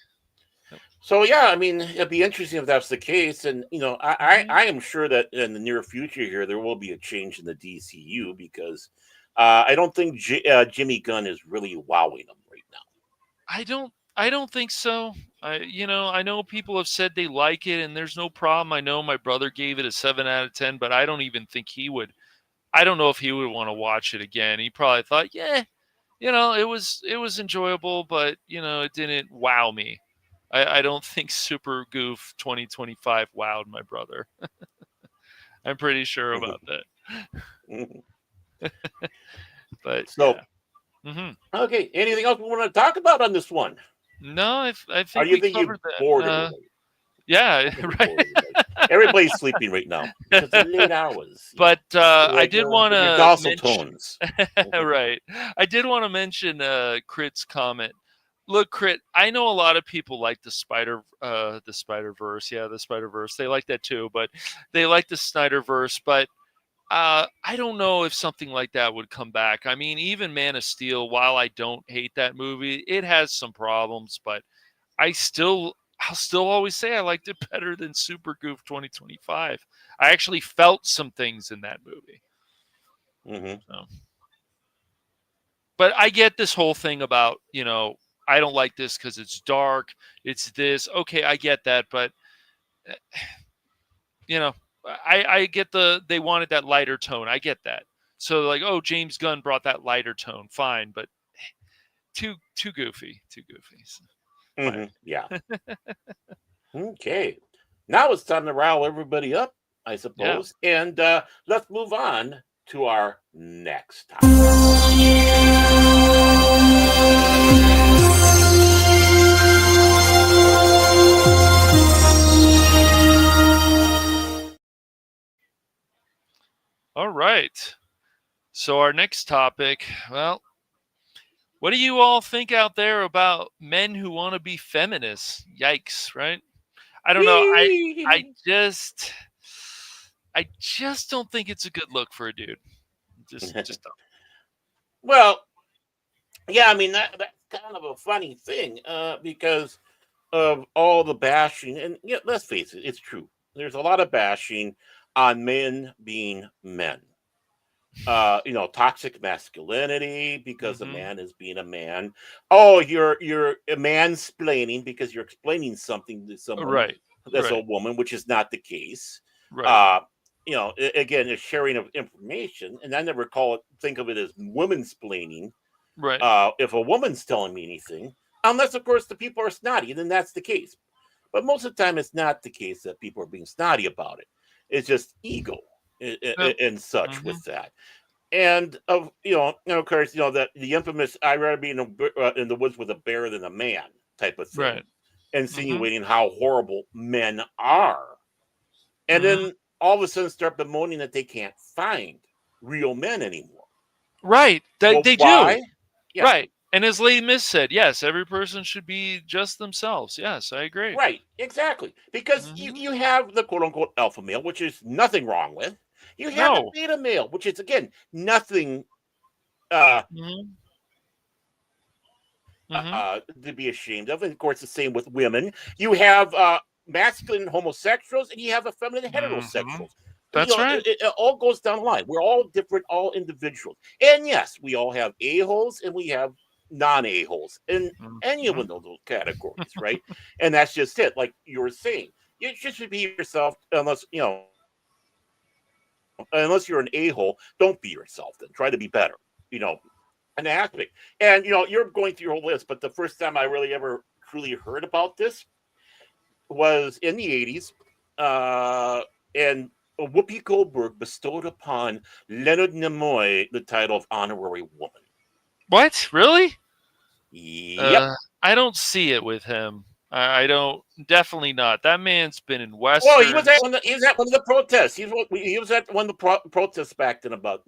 Speaker 1: Yep.
Speaker 2: so yeah. I mean, it'd be interesting if that's the case, and I am sure that in the near future here there will be a change in the DCU because I don't think Jimmy Gunn is really wowing them right now.
Speaker 1: I don't think so. I know people have said they like it and there's no problem. I know my brother gave it a 7 out of 10, but I don't even think he would. I don't know if he would want to watch it again. He probably thought, "Yeah, it was enjoyable, but, it didn't wow me." I don't think Super Goof 2025 wowed my brother. I'm pretty sure about that. But
Speaker 2: So,
Speaker 1: yeah. Hmm.
Speaker 2: okay. Anything else we want to talk about on this one?
Speaker 1: No, I
Speaker 2: Or
Speaker 1: think
Speaker 2: you
Speaker 1: we
Speaker 2: think you
Speaker 1: covered that.
Speaker 2: bored everybody?
Speaker 1: Yeah,
Speaker 2: I think you
Speaker 1: right.
Speaker 2: bored everybody. Everybody's sleeping right now because of the late hours.
Speaker 1: But I
Speaker 2: Like
Speaker 1: did want
Speaker 2: with your
Speaker 1: to
Speaker 2: docile
Speaker 1: mention,
Speaker 2: tones.
Speaker 1: right? I did want to mention Crit's comment. Look, Crit, I know a lot of people like the Spider Verse. Yeah, the Spider Verse. They like that too, but they like the Snyder Verse. But I don't know if something like that would come back. I mean, even Man of Steel, while I don't hate that movie, it has some problems, but I'll still always say I liked it better than Super Goof 2025. I actually felt some things in that movie.
Speaker 2: Hmm.
Speaker 1: So, but I get this whole thing about, I don't like this because it's dark. It's this. Okay, I get that, but eh, you know, I get they wanted that lighter tone. I get that. So like, oh, James Gunn brought that lighter tone. Fine, but too goofy, too goofy. So, my
Speaker 2: Yeah. Okay. Now it's time to rile everybody up, I
Speaker 1: yeah.
Speaker 2: suppose. And let's move on to our next topic.
Speaker 1: All right. So our next topic, well, what do you all think out there about men who want to be feminists? Yikes, right? I don't know. I just I just don't think it's a good look for a dude. Just don't.
Speaker 2: Well, yeah, I mean that's kind of a funny thing because of all the bashing, and let's face it, it's true. There's a lot of bashing on men being men. Toxic masculinity because a
Speaker 1: Mhm.
Speaker 2: man is being a man. Oh, you're a mansplaining because you're explaining something to someone
Speaker 1: Right.
Speaker 2: that's a
Speaker 1: Right.
Speaker 2: woman, which is not the case.
Speaker 1: Right.
Speaker 2: Uh, again, it's sharing of information, and I never think of it as women's splaining.
Speaker 1: Right.
Speaker 2: If a woman's telling me anything, unless of course the people are snotty, then that's the case. But most of the time, it's not the case that people are being snotty about it. It's just ego and,
Speaker 1: Yep.
Speaker 2: and such
Speaker 1: Mhm.
Speaker 2: with that. And of course, that the infamous "I'd rather be in the woods with a bear than a man" type of thing,
Speaker 1: Right. Mhm.
Speaker 2: insinuating how horrible men are, and
Speaker 1: Mhm.
Speaker 2: then all of a sudden start bemoaning that they can't find real men anymore.
Speaker 1: Right.
Speaker 2: Well,
Speaker 1: They do.
Speaker 2: why? Yeah,
Speaker 1: Right. And as Lee Miss said, yes, every person should be just themselves. Yes, I agree.
Speaker 2: right, exactly. Because you
Speaker 1: Mhm.
Speaker 2: you have the quote unquote alpha male, which is nothing wrong with. You have the
Speaker 1: No.
Speaker 2: beta male, which is again nothing uh,
Speaker 1: Mhm. Mhm.
Speaker 2: to be ashamed of. And of course, the same with women. You have masculine homosexuals and you have effeminate
Speaker 1: Mhm.
Speaker 2: heterosexuals.
Speaker 1: That's right.
Speaker 2: it all goes down the line. We're all different, all individuals. And yes, we all have a-holes and we have non-a-holes in any of
Speaker 1: Mhm.
Speaker 2: those categories, right? And that's just it. Like you were saying, you just should be yourself unless you're an a-hole. Don't be yourself then. Try to be better, you know, an aspect. And, you're going through your whole list, but the first time I really ever truly heard about this was in the 80s. And Whoopi Goldberg bestowed upon Leonard Nimoy the title of honorary woman.
Speaker 1: What? Really?
Speaker 2: Yep.
Speaker 1: Uh, I don't see it with him. I don't. Definitely not. That man's been in
Speaker 2: Well, he was at
Speaker 1: westerns.
Speaker 2: he was at one of the protests. He was at one of the protests back then about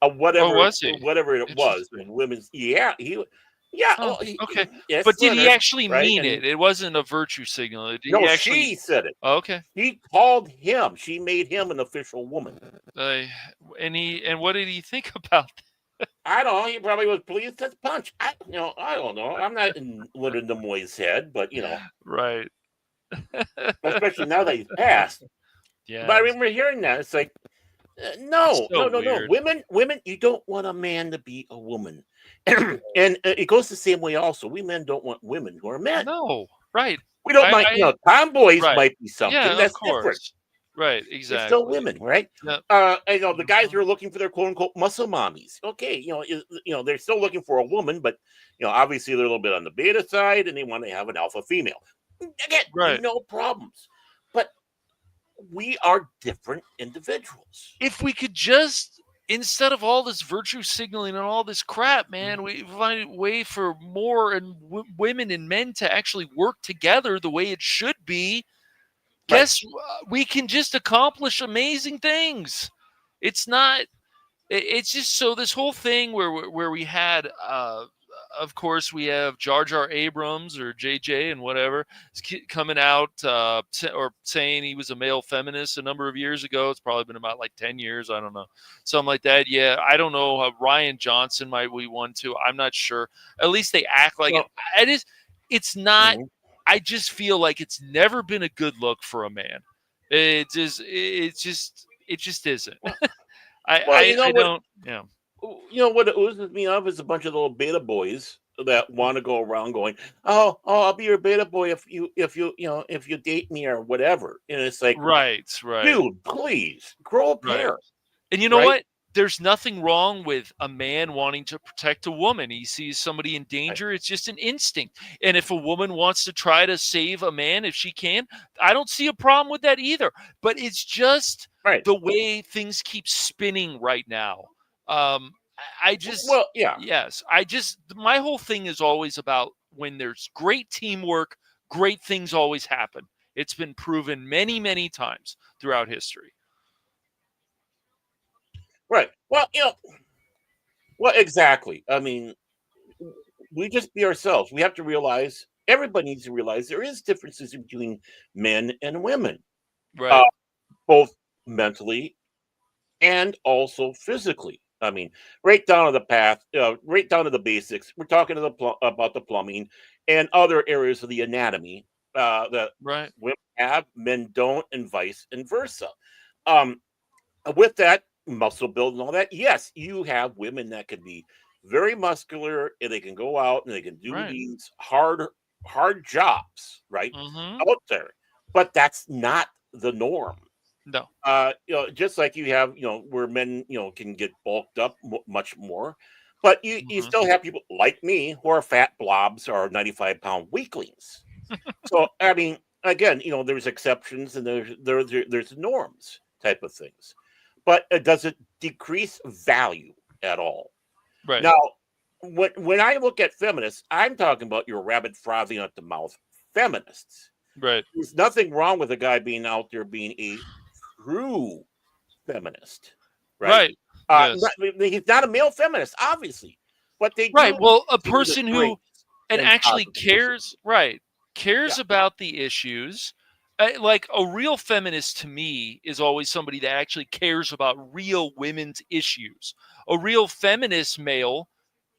Speaker 1: Oh, was he?
Speaker 2: whatever it was
Speaker 1: Interesting.
Speaker 2: with women's. Yeah, yeah.
Speaker 1: Oh,
Speaker 2: Well,
Speaker 1: okay.
Speaker 2: yes,
Speaker 1: But did he
Speaker 2: Leonard,
Speaker 1: actually
Speaker 2: right?
Speaker 1: mean
Speaker 2: And
Speaker 1: it? It wasn't a virtue signal. Did he
Speaker 2: no,
Speaker 1: actually?
Speaker 2: she said it.
Speaker 1: Oh, okay.
Speaker 2: She called him. She made him an official woman.
Speaker 1: Uh, and what did he think about
Speaker 2: I don't know. He probably was pleased as punch. I don't know. I'm not in Leonard Nimoy's head, but
Speaker 1: that? Right.
Speaker 2: especially now that he's passed. But I
Speaker 1: Yes.
Speaker 2: remember hearing that. It's like,
Speaker 1: It's
Speaker 2: no,
Speaker 1: so
Speaker 2: no, no, no.
Speaker 1: weird.
Speaker 2: Women. You don't want a man to be a woman, and it goes the same way. Also, we men don't want women who are men.
Speaker 1: No. Right.
Speaker 2: We don't mind.
Speaker 1: I
Speaker 2: Tomboys
Speaker 1: right.
Speaker 2: might be something
Speaker 1: Yeah, of
Speaker 2: that's different.
Speaker 1: course. Right,
Speaker 2: They're still
Speaker 1: exactly.
Speaker 2: women, right?
Speaker 1: Yep.
Speaker 2: The guys
Speaker 1: Mhm.
Speaker 2: who are looking for their quote unquote muscle mommies. Okay, they're still looking for a woman, but obviously they're a little bit on the beta side, and they want to have an alpha female. Again,
Speaker 1: Right.
Speaker 2: no problems, but we are different individuals.
Speaker 1: If we could just, instead of all this virtue signaling and all this crap, man, we find a way for more and women and men to actually work together the way it should be.
Speaker 2: Right,
Speaker 1: Guess we can just accomplish amazing things. It's not. It's just so this whole thing where we had, of course, we have Jar Jar Abrams or JJ and whatever coming out or saying he was a male feminist a number of years ago. It's probably been about like 10 years. I don't know, something like that. Yeah, I don't know. Ryan Johnson might be one too. I'm not sure. At least they act like it.
Speaker 2: well,
Speaker 1: It is. It's not.
Speaker 2: mhm.
Speaker 1: I just feel like it's never been a good look for a man. It just. It's just. It just isn't.
Speaker 2: well,
Speaker 1: I,
Speaker 2: well,
Speaker 1: I I don't. Yeah.
Speaker 2: what it oozes me of is a bunch of little beta boys that want to go around going, oh, I'll be your beta boy if you date me or whatever. And it's like,
Speaker 1: Right. Right.
Speaker 2: dude, please grow a
Speaker 1: Right.
Speaker 2: pair,
Speaker 1: And you know
Speaker 2: right?
Speaker 1: what? There's nothing wrong with a man wanting to protect a woman. He sees somebody in
Speaker 2: Right,
Speaker 1: danger. It's just an instinct. And if a woman wants to try to save a man, if she can, I don't see a problem with that either. But it's just
Speaker 2: right.
Speaker 1: the way things keep spinning right now. I just,
Speaker 2: Well, yeah,
Speaker 1: yes, my whole thing is always about when there's great teamwork, great things always happen. It's been proven many, many times throughout history.
Speaker 2: right. Well, exactly. I mean, we just be ourselves. We have to realize, everybody needs to realize there is differences between men and women, uh,
Speaker 1: Right.
Speaker 2: both mentally and also physically. I mean, right down to the path, right down to the basics. We're talking to about the plumbing and other areas of the anatomy that
Speaker 1: Right.
Speaker 2: women have, men don't, and vice and versa. Um, with that muscle build and all that, yes, you have women that can be very muscular and they can go out and they can do
Speaker 1: Right.
Speaker 2: these hard jobs, right,
Speaker 1: Mhm.
Speaker 2: out there. But that's not the norm.
Speaker 1: No.
Speaker 2: Just like you have, where men, can get bulked up much more, but you
Speaker 1: Mhm.
Speaker 2: still have people like me who are fat blobs or 95-pound weaklings. So, I mean, again, there's exceptions and there's norms type of things, but it doesn't decrease value at all.
Speaker 1: Right.
Speaker 2: Now, when I look at feminists, I'm talking about your rabbit frothing at the mouth feminists.
Speaker 1: Right.
Speaker 2: There's nothing wrong with a guy being out there being a true feminist, right?
Speaker 1: Right. Yes.
Speaker 2: He's not a male feminist, obviously, but they
Speaker 1: Right.
Speaker 2: do
Speaker 1: Well, a
Speaker 2: see the
Speaker 1: person who
Speaker 2: strengths
Speaker 1: and
Speaker 2: and
Speaker 1: actually
Speaker 2: positives.
Speaker 1: cares, right,
Speaker 2: Yeah,
Speaker 1: cares about the issues. Like a real feminist to me is always somebody that actually cares about real women's issues. A real feminist male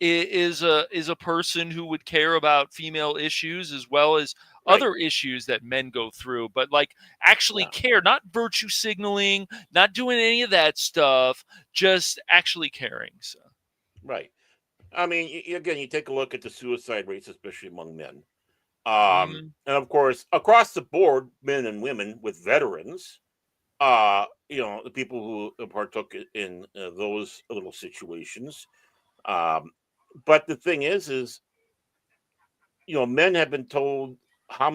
Speaker 1: is a person who would care about female issues as well as
Speaker 2: Right.
Speaker 1: other issues that men go through, but like actually
Speaker 2: Yeah.
Speaker 1: care, not virtue signaling, not doing any of that stuff, just actually caring. So,
Speaker 2: Right. I mean, again, you take a look at the suicide rates, especially among men.
Speaker 1: mhm,
Speaker 2: And of course, across the board, men and women with veterans, the people who partook in those little situations. Um, but the thing is, men have been told how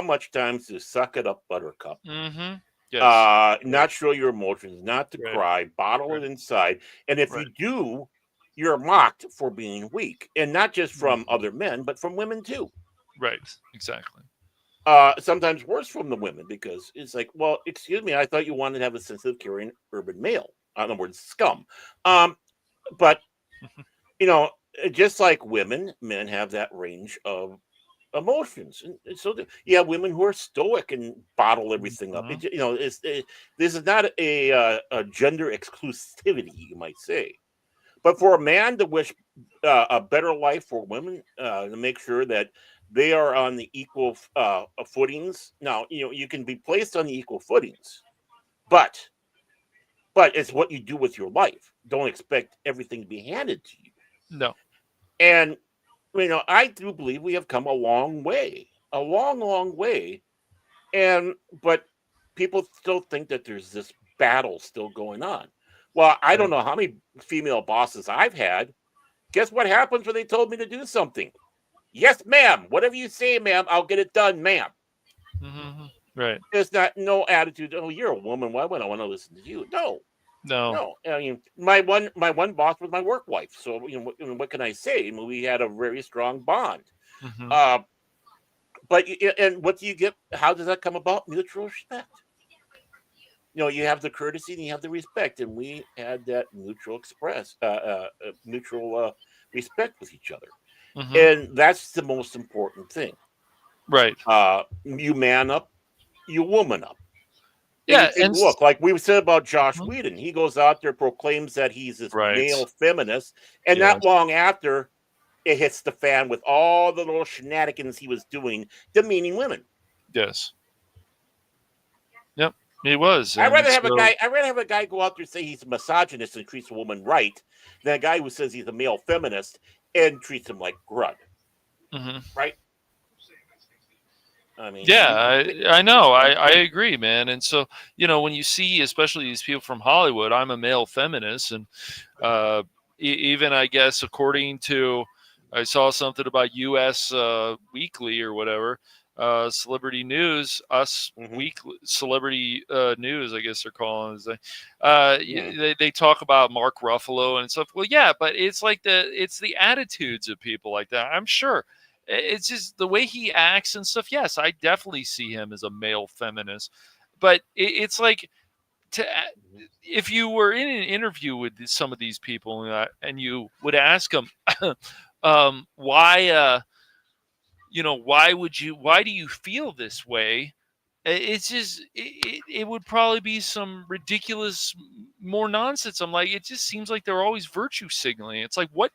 Speaker 2: much times to suck it up, buttercup.
Speaker 1: mhm, yes, right,
Speaker 2: Not show your emotions, not to
Speaker 1: right,
Speaker 2: cry, bottle
Speaker 1: right,
Speaker 2: it inside. And if you
Speaker 1: right,
Speaker 2: do, you're mocked for being weak. And not just from
Speaker 1: mhm,
Speaker 2: other men, but from women too.
Speaker 1: right, exactly.
Speaker 2: Sometimes worse from the women because it's like, well, excuse me, I thought you wanted to have a sensitive, caring urban male. In other words, scum. Um, but you know, just like women, men have that range of emotions, and so you have women who are stoic and bottle everything up.
Speaker 1: Mhm,
Speaker 2: This is not a gender exclusivity, you might say, but for a man to wish a better life for women, to make sure that they are on the equal footings. Now, you can be placed on the equal footings, but it's what you do with your life. Don't expect everything to be handed to you.
Speaker 1: no,
Speaker 2: And I do believe we have come a long way, a long, long way. And but people still think that there's this battle still going on. Well, I don't
Speaker 1: right,
Speaker 2: know how many female bosses I've had. Guess what happens when they told me to do something? Yes, ma'am. Whatever you say, ma'am, I'll get it done, ma'am.
Speaker 1: mhm, right,
Speaker 2: There's not no attitude. Oh, you're a woman. Why would I want to listen to you? No,
Speaker 1: no,
Speaker 2: no. I mean, my one boss was my work wife. So what can I say? I mean, we had a very strong bond.
Speaker 1: mhm,
Speaker 2: Uh, and what do you get? How does that come about? Mutual respect. You have the courtesy and you have the respect, and we had that mutual respect with each other,
Speaker 1: mhm,
Speaker 2: and that's the most important thing.
Speaker 1: right,
Speaker 2: You man up, you woman up. And you
Speaker 1: yeah,
Speaker 2: take a look, like we said about Josh
Speaker 1: mhm,
Speaker 2: Whedon. He goes out there, proclaims that he's this
Speaker 1: right,
Speaker 2: male feminist, and not
Speaker 1: yes,
Speaker 2: long after, it hits the fan with all the little shenanigans he was doing, demeaning women.
Speaker 1: yes, yep, he was,
Speaker 2: I'd
Speaker 1: and
Speaker 2: rather have a
Speaker 1: so
Speaker 2: guy. I'd rather have a guy go out there and say he's a misogynist and treats a woman right, than a guy who says he's a male feminist and treats him like grud.
Speaker 1: mhm.
Speaker 2: Right? I mean,
Speaker 1: Yeah,
Speaker 2: you can say,
Speaker 1: I know. I agree, man. And so, when you see, especially these people from Hollywood, I'm a male feminist, and uh, even I guess according to, I saw something about U.S. Weekly or whatever, Celebrity News, Us
Speaker 2: mm-hmm,
Speaker 1: Weekly, Celebrity News, I guess they're calling it.
Speaker 2: mm-hmm,
Speaker 1: They talk about Mark Ruffalo and stuff. Well, yeah, but it's the attitudes of people like that. I'm sure it's just the way he acts and stuff. Yes, I definitely see him as a male feminist, but it's like to if you were in an interview with some of these people and you would ask them why why do you feel this way, it's just it would probably be some ridiculous more nonsense. I'm like, it just seems like they're always virtue signaling. It's like, what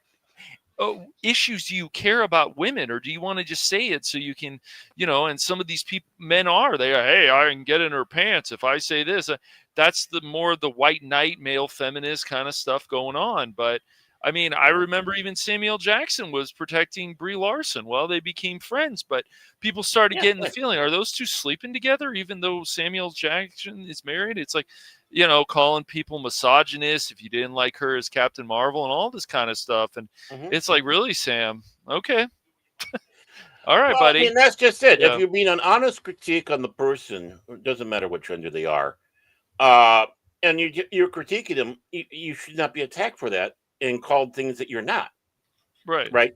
Speaker 1: issues do you care about women, or do you want to just say it so you can, and some of these people, men are, they are, hey, I can get in her pants if I say this. That's the more the white knight male feminist kind of stuff going on. But I mean, I
Speaker 2: mm-hmm.
Speaker 1: remember even Samuel Jackson was protecting Brie Larson. Well, they became friends, but people started
Speaker 2: Yeah,
Speaker 1: getting the
Speaker 2: right.
Speaker 1: feeling, are those two sleeping together even though Samuel Jackson is married? It's like, calling people misogynist if you didn't like her as Captain Marvel and all this kind of stuff. And
Speaker 2: Mm-hmm.
Speaker 1: it's like, really, Sam? Okay. All right,
Speaker 2: Well, I mean,
Speaker 1: buddy.
Speaker 2: that's just it. If
Speaker 1: Yeah.
Speaker 2: you're being an honest critique on the person, it doesn't matter what gender they are, uh, and you're critiquing them, you should not be attacked for that and called things that you're not.
Speaker 1: Right.
Speaker 2: Right?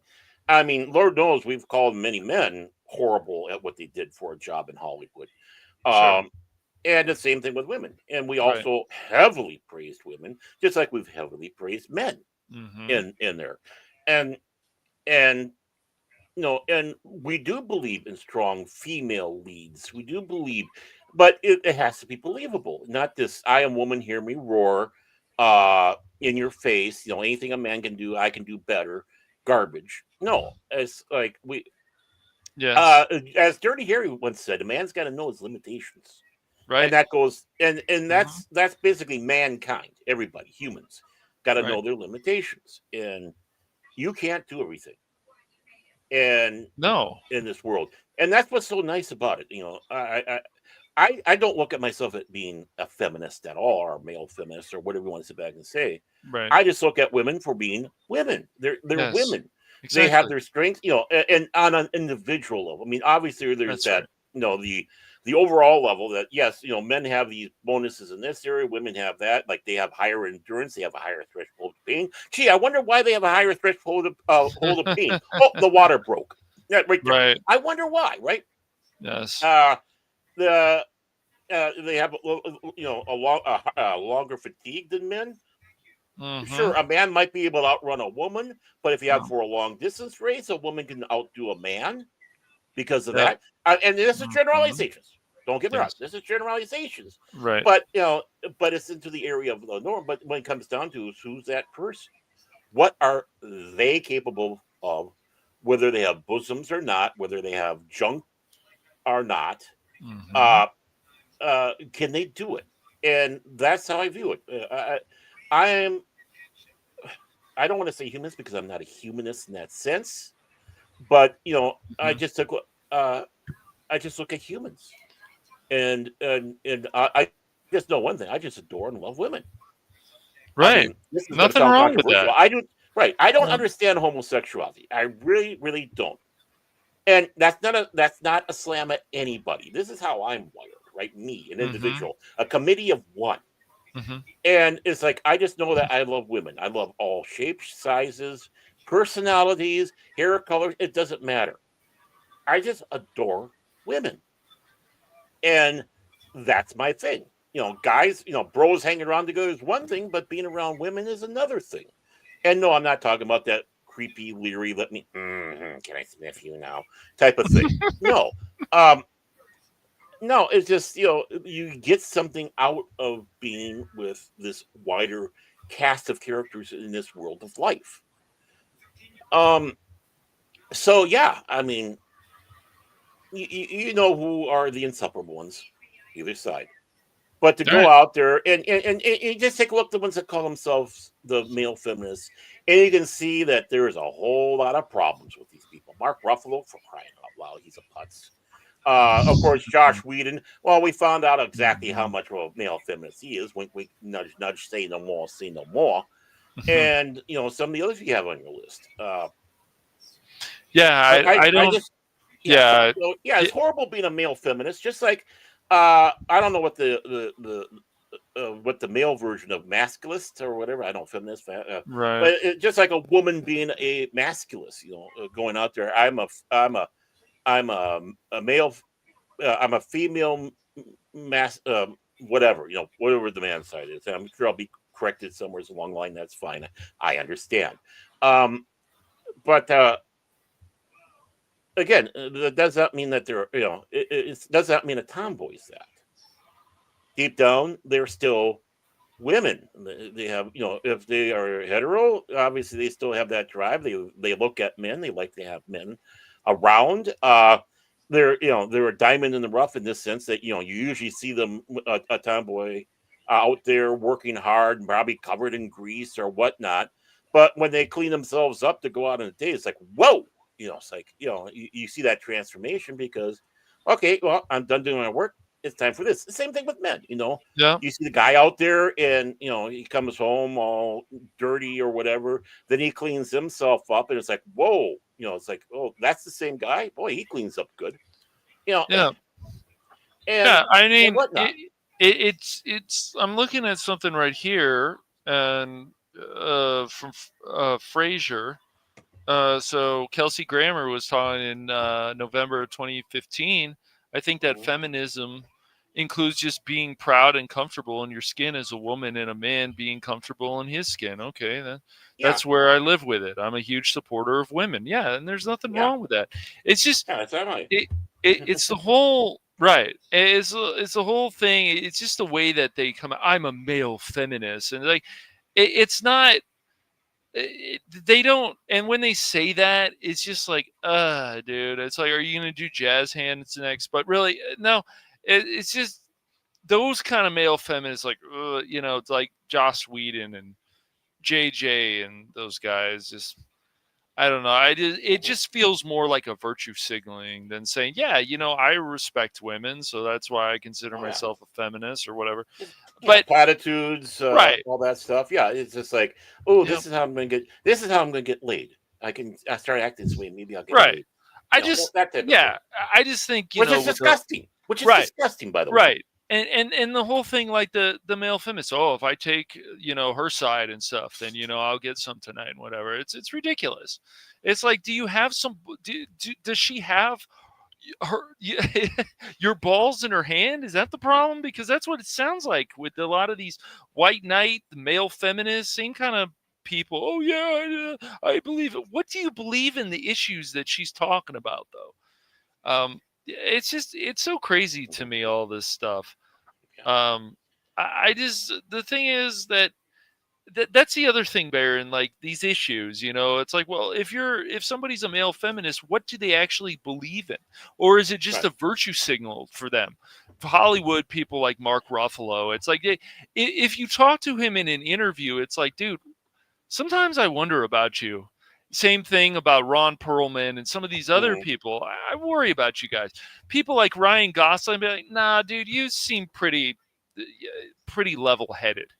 Speaker 2: I mean, Lord knows we've called many men horrible at what they did for a job in Hollywood.
Speaker 1: Sure.
Speaker 2: Um, and the same thing with women. And we
Speaker 1: Right.
Speaker 2: also heavily praised women, just like we've heavily praised men
Speaker 1: Mm-hmm.
Speaker 2: in there. And and and we do believe in strong female leads. We do believe, but it has to be believable, not this "I am woman, hear me roar" in your face. Anything a man can do, I can do better. Garbage. No, it's like
Speaker 1: Yes.
Speaker 2: As Dirty Harry once said, a man's got to know his limitations, and
Speaker 1: Right.
Speaker 2: that goes and
Speaker 1: Uh-huh.
Speaker 2: that's basically mankind. Everybody, humans, got to
Speaker 1: Right.
Speaker 2: know their limitations, and you can't do everything. And
Speaker 1: No.
Speaker 2: in this world, and that's what's so nice about it. I don't look at myself at being a feminist at all, or a male feminist, or whatever you want to sit back and say.
Speaker 1: Right.
Speaker 2: I just look at women for being women. They're
Speaker 1: Yes.
Speaker 2: women. They have
Speaker 1: Exactly.
Speaker 2: their strengths, and on an individual level. I mean, obviously, there's
Speaker 1: That's
Speaker 2: that,
Speaker 1: right.
Speaker 2: the overall level that yes, men have these bonuses in this area, women have that. Like they have higher endurance, they have a higher threshold of pain. Gee, I wonder why they have a higher threshold of hold of pain. Oh, the water broke. Yeah, right there.
Speaker 1: Right.
Speaker 2: I wonder why. Right.
Speaker 1: Yes.
Speaker 2: Uh, the they have a longer fatigue than men. Sure,
Speaker 1: Mm-hmm.
Speaker 2: a man might be able to outrun a woman, but if you have
Speaker 1: No.
Speaker 2: for a long distance race, a woman can outdo a man because of
Speaker 1: Yep.
Speaker 2: that. And this is
Speaker 1: Mm-hmm.
Speaker 2: generalizations. Don't get me wrong.
Speaker 1: Yes.
Speaker 2: This is generalizations,
Speaker 1: Right.
Speaker 2: but but it's into the area of the norm. But when it comes down to who's that person, what are they capable of? Whether they have bosoms or not, whether they have junk or not,
Speaker 1: Mm-hmm.
Speaker 2: uh, can they do it? And that's how I view it. I am. I don't want to say humanist because I'm not a humanist in that sense, but
Speaker 1: Mm-hmm.
Speaker 2: uh, I just look at humans, and I just know one thing: I just adore and love women. I mean,
Speaker 1: Right.
Speaker 2: this is going to sound
Speaker 1: Nothing wrong with
Speaker 2: controversial.
Speaker 1: that.
Speaker 2: I do right. I don't
Speaker 1: Yeah.
Speaker 2: understand homosexuality. I really, really don't. And that's not a slam at anybody. This is how I'm wired, right? Me, an
Speaker 1: Mm-hmm.
Speaker 2: individual, a committee of one.
Speaker 1: Mm-hmm.
Speaker 2: And it's like I just know that I love women. I love all shapes, sizes, personalities, hair colors. It doesn't matter. I just adore women, and that's my thing. Guys, bros hanging around together is one thing, but being around women is another thing. And no, I'm not talking about that creepy, leery, let me, can I sniff you now type of thing. No, um, no, it's just you get something out of being with this wider cast of characters in this world of life. Um, so yeah, I mean, you know who are the insufferable ones, either side. But to
Speaker 1: All
Speaker 2: go
Speaker 1: right.
Speaker 2: out there and you just take a look at the ones that call themselves the male feminists, and you can see that there is a whole lot of problems with these people. Mark Ruffalo, for crying out loud, he's a putz. Of course, Josh Whedon. Well, we found out exactly how
Speaker 1: Mm-hmm.
Speaker 2: much of a male feminist he is. Wink, wink, nudge, nudge. Say no more. Say no more.
Speaker 1: Mm-hmm.
Speaker 2: And some of the others you have on your list.
Speaker 1: Yeah.
Speaker 2: But
Speaker 1: I
Speaker 2: I
Speaker 1: don't.
Speaker 2: just, yeah.
Speaker 1: Yeah.
Speaker 2: So yeah,
Speaker 1: Yeah.
Speaker 2: it's horrible being a male feminist. Just like I don't know what what the male version of masculist or whatever. I don't feminist,
Speaker 1: Right.
Speaker 2: but just like a woman being a masculist. Going out there. I'm a male. I'm a female mass. Whatever whatever the man side is. And I'm sure I'll be corrected somewhere along the line. That's fine. I understand. Um, but again, that does not mean that they're it does not mean a tomboy is that. Deep down, they're still women. They have if they are hetero, obviously they still have that drive. They look at men. They like to have men around. They're a diamond in the rough in this sense that you usually see them a tomboy out there working hard and probably covered in grease or whatnot. But when they clean themselves up to go out on a date, it's like whoa. It's like you see that transformation because okay, well I'm done doing my work. It's time for this. The same thing with men.
Speaker 1: Yeah.
Speaker 2: You see the guy out there and he comes home all dirty or whatever, then he cleans himself up and it's like whoa, it's like oh that's the same guy, boy he cleans up good, you know
Speaker 1: Yeah.
Speaker 2: and
Speaker 1: Yeah. I
Speaker 2: and
Speaker 1: mean,
Speaker 2: whatnot.
Speaker 1: it's. I'm looking at something right here, and from Frasier. So Kelsey Grammer was talking in November of 2015. I think that
Speaker 2: Mhm.
Speaker 1: feminism includes just being proud and comfortable in your skin as a woman, and a man being comfortable in his skin. Okay,
Speaker 2: Yeah,
Speaker 1: that's where I live with it. I'm a huge supporter of women. Yeah, and there's nothing
Speaker 2: yeah,
Speaker 1: wrong with that. It's just
Speaker 2: yeah, that's how I.
Speaker 1: it, it's the whole right. It's the whole thing. It's just the way that they come. I'm a male feminist, and like it's not. they don't, and when they say that, it's just like, dude, it's like, are you gonna do jazz hands next? But really, no, it's just those kind of male feminists, like, it's like Joss Whedon and JJ and those guys. Just, I don't know. It
Speaker 2: Mhm.
Speaker 1: just feels more like a virtue signaling than saying, yeah, I respect women, so that's why I consider
Speaker 2: Oh yeah,
Speaker 1: myself a feminist or whatever.
Speaker 2: yeah,
Speaker 1: But
Speaker 2: platitudes,
Speaker 1: right,
Speaker 2: all that stuff. Yeah, it's just like, oh,
Speaker 1: yep,
Speaker 2: this is how I'm gonna get laid. I start acting this way, maybe I'll get
Speaker 1: right.
Speaker 2: laid.
Speaker 1: I just,
Speaker 2: That type of thing,
Speaker 1: yeah, I just think,
Speaker 2: which is
Speaker 1: with the
Speaker 2: disgusting. Which is
Speaker 1: right.
Speaker 2: disgusting, by the way.
Speaker 1: Right. And the whole thing, like the male feminist, oh, if I take, her side and stuff, then, I'll get some tonight and whatever. It's ridiculous. It's like, do you have some does she have her your balls in her hand? Is that the problem? Because that's what it sounds like with a lot of these white knight, the male feminists, same kind of people. Oh yeah, yeah, I believe it. What do you believe in the issues that she's talking about, though? It's just, it's so crazy to
Speaker 2: Mhm.
Speaker 1: me, all this stuff.
Speaker 2: Yeah,
Speaker 1: I just, the thing is that that's the other thing, Baron. Like, these issues, it's like, well, if somebody's a male feminist, what do they actually believe in, or is it just
Speaker 2: right.
Speaker 1: a virtue signal for them? For Hollywood people like Mark Ruffalo, it's like, if you talk to him in an interview, it's like, dude, sometimes I wonder about you. Same thing about Ron Perlman and some of these other
Speaker 2: Mhm.
Speaker 1: people. I worry about you guys. People like Ryan Gosling, be like, nah, dude, you seem pretty level headed.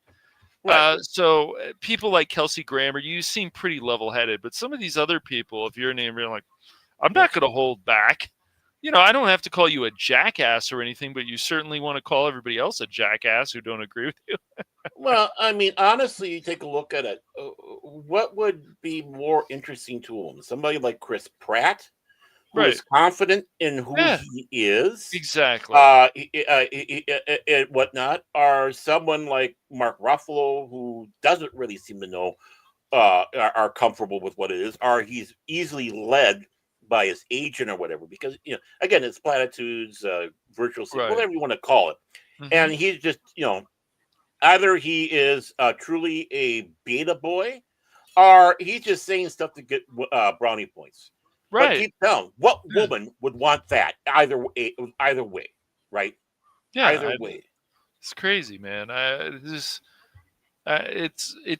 Speaker 2: Right.
Speaker 1: So people like Kelsey Grammer, you seem pretty level headed. But some of these other people, if you're named, you're like, I'm
Speaker 2: Yeah.
Speaker 1: not going to hold back. I don't have to call you a jackass or anything, but you certainly want to call everybody else a jackass who don't agree with you.
Speaker 2: Well, I mean, honestly, you take a look at it. What would be more interesting to him? Somebody like Chris Pratt, who
Speaker 1: Right.
Speaker 2: is confident in who
Speaker 1: Yeah,
Speaker 2: he is,
Speaker 1: exactly.
Speaker 2: and whatnot, or someone like Mark Ruffalo, who doesn't really seem to know, are comfortable with what it is, or he's easily led by his agent or whatever. Because again, it's platitudes, virtual,
Speaker 1: Right.
Speaker 2: whatever you want to call it,
Speaker 1: Hmm.
Speaker 2: and he's just either he is truly a beta boy, or he's just saying stuff to get brownie points. But
Speaker 1: Right.
Speaker 2: deep down, what
Speaker 1: Yeah.
Speaker 2: woman would want that either way, right?
Speaker 1: Yeah.
Speaker 2: Either way.
Speaker 1: It's crazy, man. It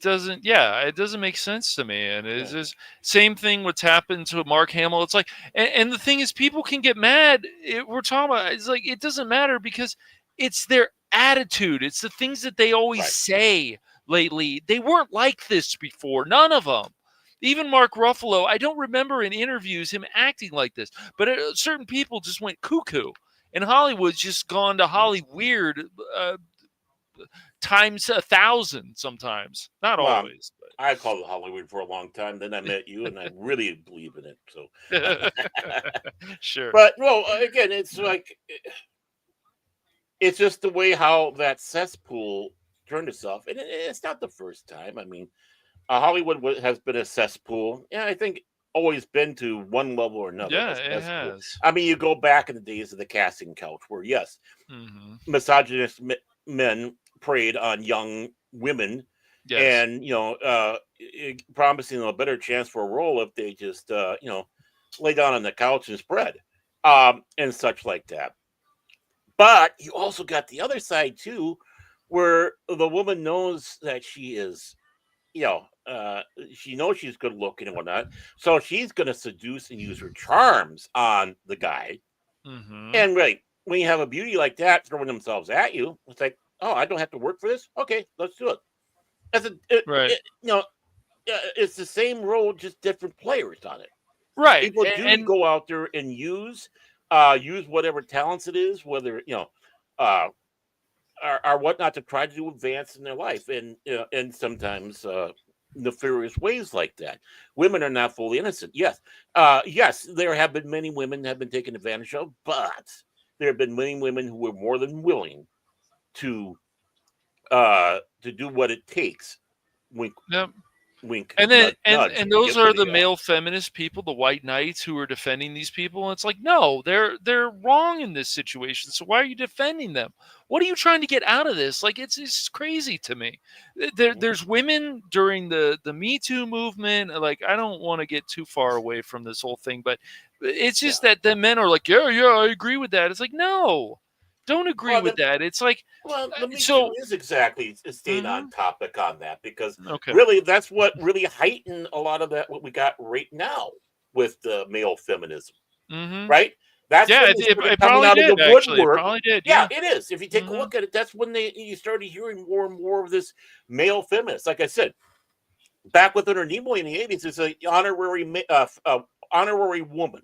Speaker 1: doesn't, yeah, it doesn't make sense to me. And it's
Speaker 2: Mhm.
Speaker 1: just same thing what's happened to Mark Hamill. It's like, and the thing is, people can get mad. We're talking about, it's like, it doesn't matter because it's their attitude. It's the things that they always
Speaker 2: Right.
Speaker 1: say lately. They weren't like this before. None of them. Even Mark Ruffalo, I don't remember in interviews him acting like this, but certain people just went cuckoo. And Hollywood's just gone to
Speaker 2: Mhm.
Speaker 1: Holly weird, uh, times 1,000 sometimes. Not
Speaker 2: Well,
Speaker 1: always,
Speaker 2: I called it Hollywood for a long time. Then I met you, and I really believe in it. So,
Speaker 1: but sure.
Speaker 2: but no, again, it's like it's just the way how that cesspool turned itself, and it's not the first time. I mean, Hollywood has been a cesspool. Yeah, I think always been to one level or another
Speaker 1: Yeah,
Speaker 2: a
Speaker 1: it
Speaker 2: cesspool.
Speaker 1: has.
Speaker 2: I mean, you go back in the days of the casting couch, where yes,
Speaker 1: Hmm.
Speaker 2: misogynist men preyed on young women,
Speaker 1: Yes.
Speaker 2: and promising them a better chance for a role if they just lay down on the couch and spread, and such like that. But you also got the other side too, where the woman knows that she is you know, uh, she knows she's good looking and whatnot, so she's gonna seduce and use her charms on the guy.
Speaker 1: Hmm.
Speaker 2: And right when you have a beauty like that throwing themselves at you, it's like, oh, I don't have to work for this. Okay, let's do it. As a,
Speaker 1: Right.
Speaker 2: it's the same role, just different players on it.
Speaker 1: Right.
Speaker 2: People do
Speaker 1: And
Speaker 2: go out there and use whatever talents it is, whether uh, or whatnot, to try to advance in their life, and sometimes nefarious ways like that. Women are not fully innocent. Yes, yes, there have been many women that have been taken advantage of, but there have been many women who were more than willing to do what it takes. Wink,
Speaker 1: yep.
Speaker 2: Wink,
Speaker 1: And then
Speaker 2: nudge, nudge.
Speaker 1: and those
Speaker 2: Get
Speaker 1: are
Speaker 2: with it,
Speaker 1: the
Speaker 2: yeah.
Speaker 1: male feminist people, the white knights who are defending these people. And it's like, no, they're wrong in this situation. So why are you defending them? What are you trying to get out of this? Like it's crazy to me. There's women during the Me Too movement. Like I don't want to get too far away from this whole thing, but it's
Speaker 2: Yeah.
Speaker 1: just that the men are like, yeah, I agree with that. It's like, no, don't agree
Speaker 2: Well,
Speaker 1: with that. It's like,
Speaker 2: the Me Too
Speaker 1: so.
Speaker 2: is exactly staying on
Speaker 1: Mhm.
Speaker 2: topic on that because
Speaker 1: Okay.
Speaker 2: really that's what really heightened a lot of that what we got right now with the male feminism,
Speaker 1: Hmm.
Speaker 2: right? That's
Speaker 1: Yeah,
Speaker 2: when
Speaker 1: it,
Speaker 2: they
Speaker 1: it,
Speaker 2: started
Speaker 1: it
Speaker 2: coming
Speaker 1: probably
Speaker 2: out of the
Speaker 1: did. Actually, it
Speaker 2: woodwork.
Speaker 1: probably did.
Speaker 2: Yeah,
Speaker 1: Yeah.
Speaker 2: it is. If you take a
Speaker 1: Hmm.
Speaker 2: look at it, that's when you started hearing more and more of this male feminist. Like I said, back with Leonard Nimoy in the '80s, it's a honorary woman,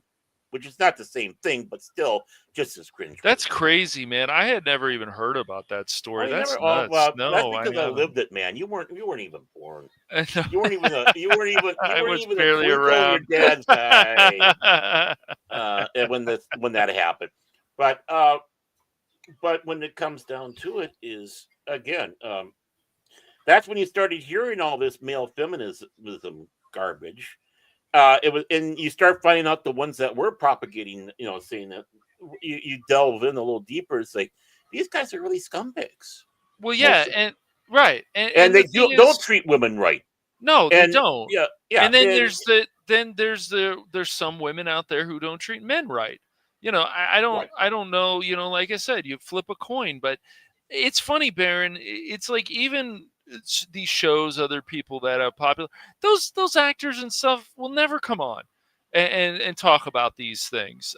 Speaker 2: which is not the same thing, but still just as
Speaker 1: That's
Speaker 2: cringeworthy.
Speaker 1: crazy, man. I had never even heard about that
Speaker 2: Oh,
Speaker 1: story.
Speaker 2: you never?
Speaker 1: That's
Speaker 2: Oh,
Speaker 1: nuts.
Speaker 2: well, that's
Speaker 1: No, I
Speaker 2: because I
Speaker 1: haven't.
Speaker 2: lived it, man. You weren't even born.
Speaker 1: No,
Speaker 2: You
Speaker 1: I
Speaker 2: weren't
Speaker 1: was
Speaker 2: even a
Speaker 1: barely
Speaker 2: twinkle in your
Speaker 1: around.
Speaker 2: dad's eye and when that happened. But uh, but when it comes down to it, is again, that's when you started hearing all this male feminism garbage. It was, and you start finding out the ones that were propagating, saying that you delve in a little deeper. It's like these guys are really scumbags,
Speaker 1: Well, yeah,
Speaker 2: most of them,
Speaker 1: and right,
Speaker 2: and
Speaker 1: and
Speaker 2: they
Speaker 1: the thing
Speaker 2: don't
Speaker 1: is,
Speaker 2: treat women right.
Speaker 1: no, they
Speaker 2: And
Speaker 1: don't.
Speaker 2: yeah, yeah,
Speaker 1: And then
Speaker 2: and
Speaker 1: there's some women out there who don't treat men right. I don't
Speaker 2: right,
Speaker 1: I don't know. Like I said, you flip a coin, but it's funny, Baron. It's like even these shows, other people that are popular, those actors and stuff will never come on and talk about these things.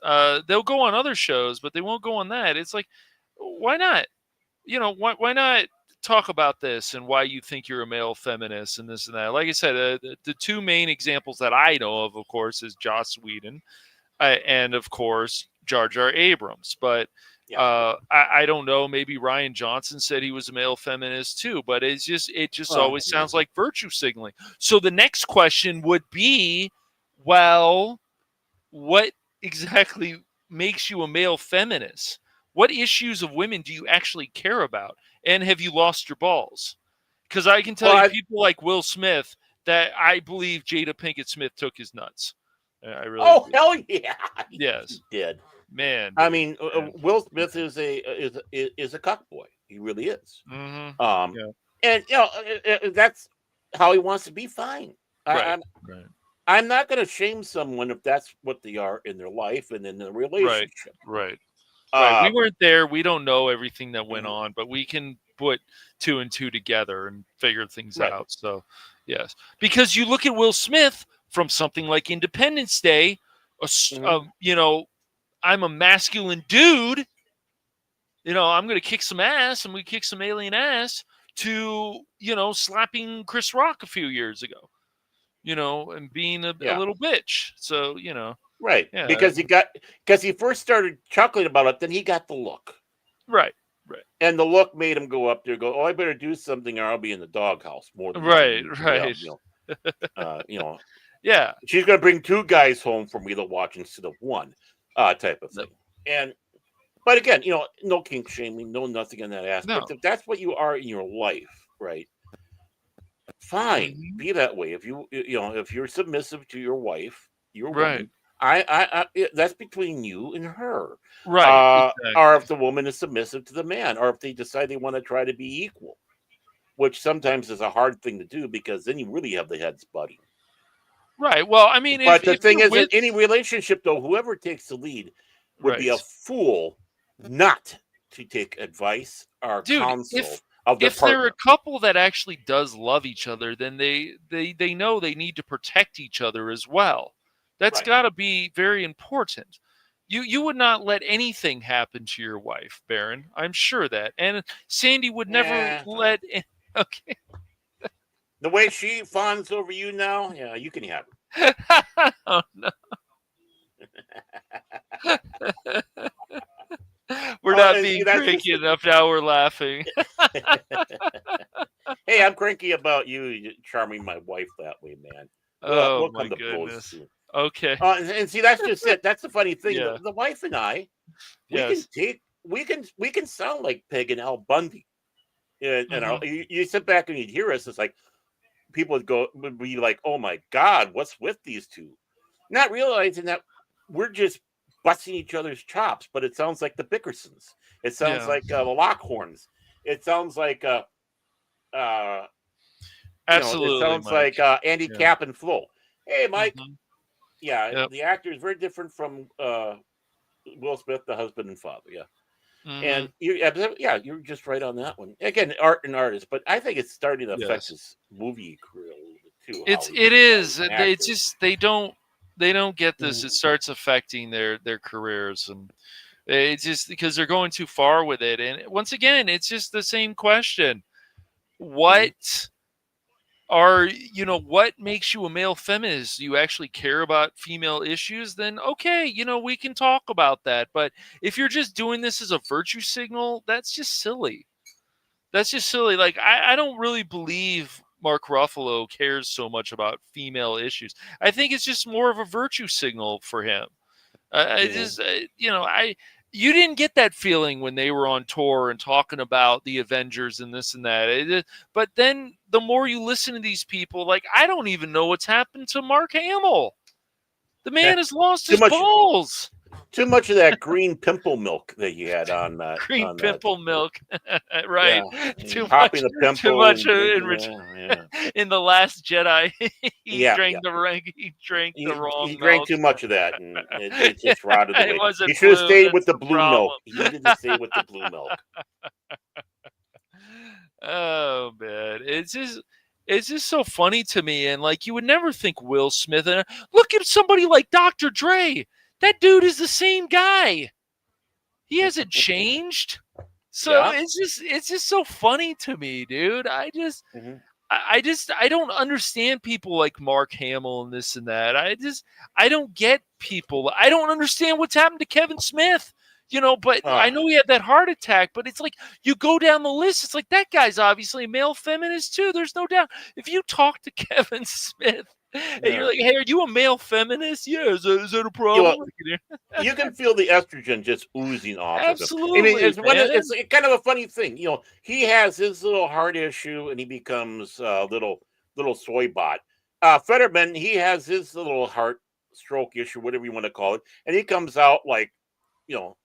Speaker 1: They'll go on other shows, but they won't go on that. It's like, why not? Why not talk about this and why you think you're a male feminist and this and that? Like I said, the two main examples that I know of course, is Joss Whedon and, of course, Jar Jar Abrams. But
Speaker 2: yeah,
Speaker 1: I don't know. Maybe Ryan Johnson said he was a male feminist too. But it just
Speaker 2: well,
Speaker 1: always
Speaker 2: yeah.
Speaker 1: sounds like virtue signaling. So the next question would be, well, what exactly makes you a male feminist? What issues of women do you actually care about? And have you lost your balls? Because I can tell
Speaker 2: Well,
Speaker 1: you, people like Will Smith, that I believe Jada Pinkett Smith took his nuts. I really
Speaker 2: oh
Speaker 1: do.
Speaker 2: hell yeah, he
Speaker 1: Yes,
Speaker 2: did.
Speaker 1: man,
Speaker 2: I
Speaker 1: dude.
Speaker 2: mean,
Speaker 1: Man.
Speaker 2: Will Smith is a cock boy. He really is.
Speaker 1: Mm-hmm.
Speaker 2: Um,
Speaker 1: Yeah.
Speaker 2: and that's how he wants to be. Fine. I,
Speaker 1: Right.
Speaker 2: I'm
Speaker 1: Right.
Speaker 2: I'm not going to shame someone if that's what they are in their life and in their
Speaker 1: Right.
Speaker 2: relationship.
Speaker 1: Right. Right.
Speaker 2: Uh,
Speaker 1: We weren't there. We don't know everything that went
Speaker 2: mhm,
Speaker 1: on, but we can put two and two together and figure things
Speaker 2: right.
Speaker 1: out. So, yes, because you look at Will Smith from something like Independence Day,
Speaker 2: Hmm.
Speaker 1: I'm a masculine dude. I'm going to kick some ass and we kick some alien ass, to, slapping Chris Rock a few years ago, and being a
Speaker 2: Yeah.
Speaker 1: little bitch. So,
Speaker 2: Right.
Speaker 1: yeah,
Speaker 2: Because he first started chuckling about it, then he got the look.
Speaker 1: right, right,
Speaker 2: And the look made him go up there, go, "Oh, I better do something, or I'll be in the doghouse more than
Speaker 1: right,
Speaker 2: usually."
Speaker 1: right.
Speaker 2: Uh, you know,
Speaker 1: Yeah.
Speaker 2: she's gonna bring two guys home for me to watch instead of one, type of
Speaker 1: No,
Speaker 2: thing. And but again, no kink shaming, no nothing in that aspect.
Speaker 1: no.
Speaker 2: If that's what you are in your life, right? Fine,
Speaker 1: Hmm.
Speaker 2: be that way. If you're submissive to your wife, your
Speaker 1: Right,
Speaker 2: woman, that's between you and her.
Speaker 1: right,
Speaker 2: Or if
Speaker 1: exactly.
Speaker 2: the woman is submissive to the man, or if they decide they want to try to be equal, which sometimes is a hard thing to do because then you really have the heads butting.
Speaker 1: Right. Well, I mean, if
Speaker 2: But the
Speaker 1: if
Speaker 2: thing
Speaker 1: you're
Speaker 2: is, in
Speaker 1: with,
Speaker 2: any relationship, though, whoever takes the lead would be a
Speaker 1: right,
Speaker 2: fool not to take advice or
Speaker 1: dude,
Speaker 2: counsel of their
Speaker 1: if they're a
Speaker 2: partner.
Speaker 1: couple that actually does love each other, then they know they need to protect each other as well. That's
Speaker 2: Right.
Speaker 1: got to be very important. You would not let anything happen to your wife, Baron. I'm sure that. And Sandy would never
Speaker 2: Yeah.
Speaker 1: let. Okay.
Speaker 2: The way she fawns over you now, yeah, you can have
Speaker 1: Oh, no. We're
Speaker 2: Oh,
Speaker 1: not
Speaker 2: and see,
Speaker 1: being
Speaker 2: that's just
Speaker 1: cranky enough now. We're laughing.
Speaker 2: hey, I'm cranky about you charming my wife that way, man.
Speaker 1: Oh
Speaker 2: We'll
Speaker 1: my
Speaker 2: come to blows
Speaker 1: goodness.
Speaker 2: soon.
Speaker 1: Okay.
Speaker 2: And see, that's just it. That's the funny thing.
Speaker 1: Yeah.
Speaker 2: The wife and I,
Speaker 1: Yes.
Speaker 2: we can sound like Peg and Al Bundy. And
Speaker 1: Hmm.
Speaker 2: you sit back and you hear us. It's like people would be like, "Oh my God, what's with these two?" Not realizing that we're just busting each other's chops. But it sounds like the Bickersons. It sounds
Speaker 1: Yeah.
Speaker 2: like the Lockhorns. It sounds like uh, it
Speaker 1: Absolutely,
Speaker 2: sounds
Speaker 1: Mike.
Speaker 2: like Andy
Speaker 1: Yeah.
Speaker 2: Cap and Flo. Hey, Mike.
Speaker 1: Hmm.
Speaker 2: Yeah,
Speaker 1: Yep.
Speaker 2: the actor is very different from Will Smith, the husband and father. Yeah.
Speaker 1: Hmm.
Speaker 2: And you're just right on that one. Again, art and artist, but I think it's starting to affect
Speaker 1: Yes.
Speaker 2: his movie career a little bit too.
Speaker 1: It
Speaker 2: How he's
Speaker 1: is.
Speaker 2: an
Speaker 1: It's
Speaker 2: actor.
Speaker 1: just they don't get this. It
Speaker 2: Mhm.
Speaker 1: starts affecting their careers, and it's just because they're going too far with it. And once again, it's just the same question:
Speaker 2: Mhm.
Speaker 1: what what makes you a male feminist? Do you actually care about female issues? Then okay, we can talk about that. But if you're just doing this as a virtue signal, that's just silly. That's just silly. Like I don't really believe Mark Ruffalo cares so much about female issues. I think it's just more of a virtue signal for him. I
Speaker 2: Mhm.
Speaker 1: just I you didn't get that feeling when they were on tour and talking about the Avengers and this and that. But then the more you listen to these people, like I don't even know what's happened to Mark Hamill. The man has lost
Speaker 2: too
Speaker 1: his
Speaker 2: much,
Speaker 1: balls.
Speaker 2: too much of that green pimple milk that you had on that.
Speaker 1: Green
Speaker 2: On that.
Speaker 1: pimple milk,
Speaker 2: Yeah,
Speaker 1: right? Too
Speaker 2: popping
Speaker 1: much,
Speaker 2: the
Speaker 1: too
Speaker 2: pimple
Speaker 1: much
Speaker 2: and drinking.
Speaker 1: in
Speaker 2: Yeah,
Speaker 1: in the Last Jedi. he
Speaker 2: yeah, yeah.
Speaker 1: drank the rank. He drank the
Speaker 2: He
Speaker 1: wrong
Speaker 2: drank
Speaker 1: milk.
Speaker 2: too much of that, and it just rotted
Speaker 1: It
Speaker 2: away. He
Speaker 1: wasn't
Speaker 2: should have
Speaker 1: blue.
Speaker 2: stayed with
Speaker 1: That's
Speaker 2: the
Speaker 1: the
Speaker 2: blue milk.
Speaker 1: problem.
Speaker 2: He needed to stay with the blue milk.
Speaker 1: Oh man, it's just so funny to me, and like you would never think Will Smith. And look at somebody like Dr. Dre. That dude is the same guy. He hasn't changed. So
Speaker 2: Yeah.
Speaker 1: it's just so funny to me, dude.
Speaker 2: Hmm.
Speaker 1: I don't understand people like Mark Hamill and this and that. I don't get people. I don't understand what's happened to Kevin Smith. But I
Speaker 2: Ah,
Speaker 1: know he had that heart attack, but it's like you go down the list, it's like that guy's obviously a male feminist too. There's no doubt. If you talk to Kevin Smith and you're
Speaker 2: yeah.
Speaker 1: like, "Hey, are you a male feminist?" Yeah, is that a
Speaker 2: You know,
Speaker 1: problem?
Speaker 2: you can feel the estrogen just oozing off of him. I mean,
Speaker 1: Absolutely, man.
Speaker 2: it's kind of a funny thing. He has his little heart issue, and he becomes little soy bot. Fetterman, he has his little heart stroke issue, whatever you want to call it, and he comes out like you know,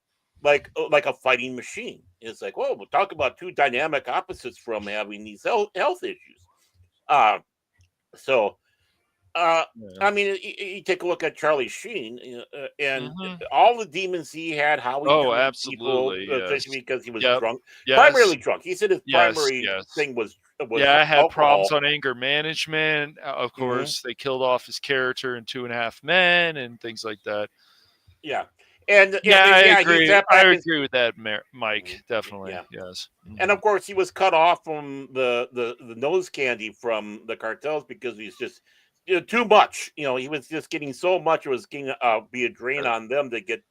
Speaker 2: like a fighting machine. It's like, well, we'll talk about two dynamic opposites from having these health issues. Uh, so uh,
Speaker 1: Yeah.
Speaker 2: I mean, you take a look at Charlie Sheen, and
Speaker 1: Hmm.
Speaker 2: all the demons he had, how he
Speaker 1: Oh,
Speaker 2: treated people,
Speaker 1: absolutely. Yes.
Speaker 2: especially because he was
Speaker 1: Yep.
Speaker 2: drunk,
Speaker 1: Yes.
Speaker 2: primarily drunk. He said his
Speaker 1: Yes.
Speaker 2: primary
Speaker 1: Yes.
Speaker 2: thing was
Speaker 1: Yeah, I had problems
Speaker 2: alcohol.
Speaker 1: on anger management. Of
Speaker 2: Hmm.
Speaker 1: course, they killed off his character in Two and a Half Men and things like that.
Speaker 2: Yeah, and
Speaker 1: Yeah, I
Speaker 2: yeah, he
Speaker 1: agree.
Speaker 2: sat
Speaker 1: I
Speaker 2: back and
Speaker 1: agree with that, Mike. Definitely.
Speaker 2: yeah,
Speaker 1: Yes.
Speaker 2: and
Speaker 1: Hmm.
Speaker 2: of course he was cut off from the nose candy from the cartels because he's just too much. He was just getting so much; it was getting be a drain on them to get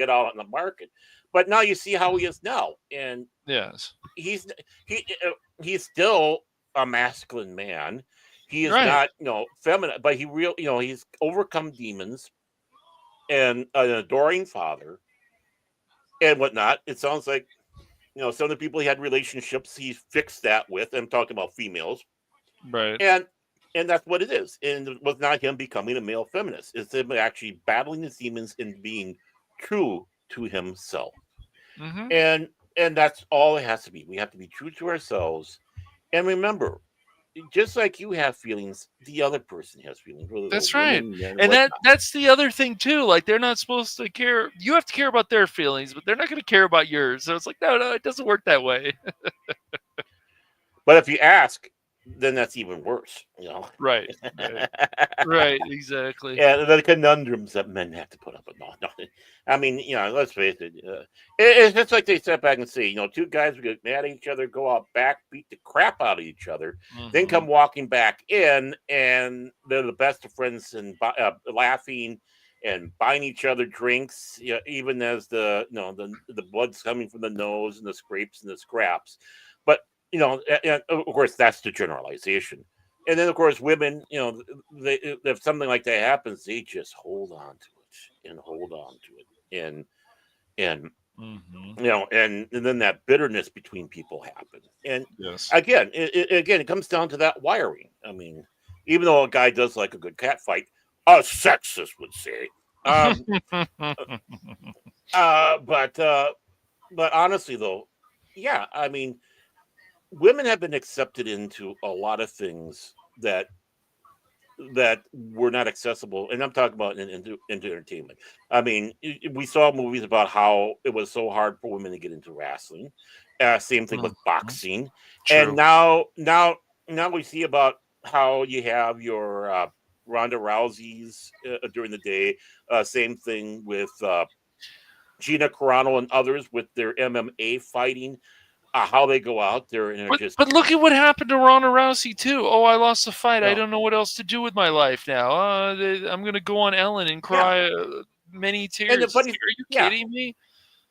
Speaker 2: out on the market. But now you see how he is now, and
Speaker 1: Yes.
Speaker 2: he's he he's still a masculine man. He is
Speaker 1: Right.
Speaker 2: not feminine, but he's overcome demons and an adoring father and whatnot. It sounds like some of the people he had relationships, he fixed that with. I'm talking about females,
Speaker 1: Right.
Speaker 2: and that's what it is. And it was not him becoming a male feminist. It's him actually battling his demons and being true to himself.
Speaker 1: Hmm.
Speaker 2: And that's all it has to be. We have to be true to ourselves. And remember, just like you have feelings, the other person has feelings, whether they're
Speaker 1: That's right.
Speaker 2: women, men,
Speaker 1: And
Speaker 2: whatnot.
Speaker 1: that's the other thing too. Like they're not supposed to care. You have to care about their feelings, but they're not going to care about yours. So it's like, no, it doesn't work that way.
Speaker 2: But if you ask, then that's even worse.
Speaker 1: Right. Right. Right. Exactly.
Speaker 2: Yeah, the conundrums that men have to put up with. No, no. I mean, let's face it. It's just like they step back and say, two guys would get mad at each other, go out back, beat the crap out of each other, then
Speaker 1: Hmm.
Speaker 2: come walking back in, and they're the best of friends and laughing and buying each other drinks, even as the blood's coming from the nose and the scrapes and the scraps. But and of course, that's the generalization. And then, of course, women, if something like that happens, they just hold on to it and hold on to it, and
Speaker 1: Mm-hmm.
Speaker 2: And then that bitterness between people happen. And
Speaker 1: Yes.
Speaker 2: again, it comes down to that wiring. I mean, even though a guy does like a good cat fight, a sexist would say. Um, uh, but uh, but honestly, though, yeah, I mean, women have been accepted into a lot of things that were not accessible, and I'm talking about into entertainment. I mean, we saw movies about how it was so hard for women to get into wrestling. Same thing with
Speaker 1: Mhm.
Speaker 2: boxing, and
Speaker 1: True.
Speaker 2: now we see about how you have your Ronda Rousey's during the day. Same thing with Gina Carano and others with their MMA fighting. How they go out there and are
Speaker 1: But
Speaker 2: just
Speaker 1: but look at what happened to Ronda Rousey too. Oh, I lost the fight. I
Speaker 2: no,
Speaker 1: don't know what else to do with my life now. I'm gonna go on Ellen and
Speaker 2: yeah.
Speaker 1: cry many
Speaker 2: And the
Speaker 1: tears. It's
Speaker 2: funny,
Speaker 1: like, are you
Speaker 2: yeah,
Speaker 1: kidding me?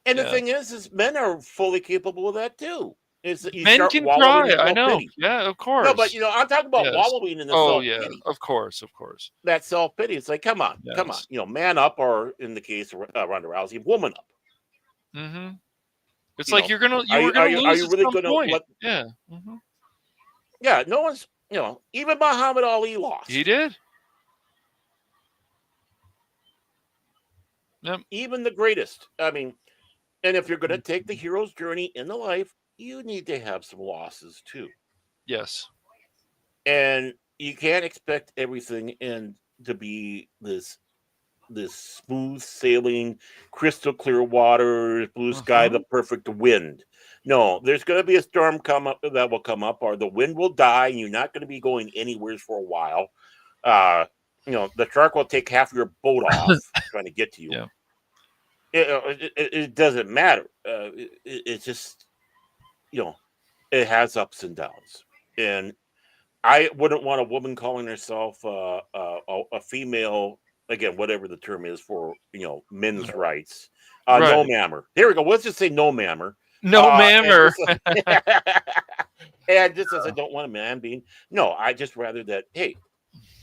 Speaker 2: and the
Speaker 1: Yeah.
Speaker 2: thing is men are fully capable of that too. Is that you
Speaker 1: Men
Speaker 2: start
Speaker 1: can
Speaker 2: wallowing
Speaker 1: cry.
Speaker 2: in
Speaker 1: I
Speaker 2: self
Speaker 1: know.
Speaker 2: pity.
Speaker 1: Yeah, of
Speaker 2: No, but
Speaker 1: course.
Speaker 2: I'm talking about
Speaker 1: Yes.
Speaker 2: wallowing in the
Speaker 1: Oh
Speaker 2: self
Speaker 1: yeah.
Speaker 2: pity.
Speaker 1: Of course. Of course.
Speaker 2: That self pity. It's like, come on,
Speaker 1: Yes.
Speaker 2: man up, or in the case of Ronda Rousey, woman up.
Speaker 1: Mm-hmm. It's
Speaker 2: You
Speaker 1: like
Speaker 2: know,
Speaker 1: you were gonna
Speaker 2: are
Speaker 1: lose
Speaker 2: you
Speaker 1: at
Speaker 2: really
Speaker 1: some
Speaker 2: going to
Speaker 1: point.
Speaker 2: let?
Speaker 1: Yeah. Hmm.
Speaker 2: Yeah, no one's. Even Muhammad Ali
Speaker 1: He
Speaker 2: lost.
Speaker 1: did. Yep.
Speaker 2: Even the greatest. I mean, and if you're going to take the
Speaker 1: Mhm.
Speaker 2: hero's journey in the life, you need to have some losses too.
Speaker 1: Yes.
Speaker 2: And you can't expect everything and to be this smooth sailing, crystal clear water, blue sky, the
Speaker 1: Hmm.
Speaker 2: perfect wind. No, there's going to be a storm come up that will come up, or the wind will die, and you're not going to be going anywhere for a while. Uh, the shark will take half your boat off trying to get to you.
Speaker 1: Yeah.
Speaker 2: It doesn't matter. It's just you know, it has ups and downs, and I wouldn't want a woman calling herself a female, again, whatever the term is for men's rights. No
Speaker 1: Right.
Speaker 2: mammer. Here we go. Let's just say no mammer.
Speaker 1: No,
Speaker 2: And
Speaker 1: mammer.
Speaker 2: just and just as I don't want a man being no, I just rather that hey,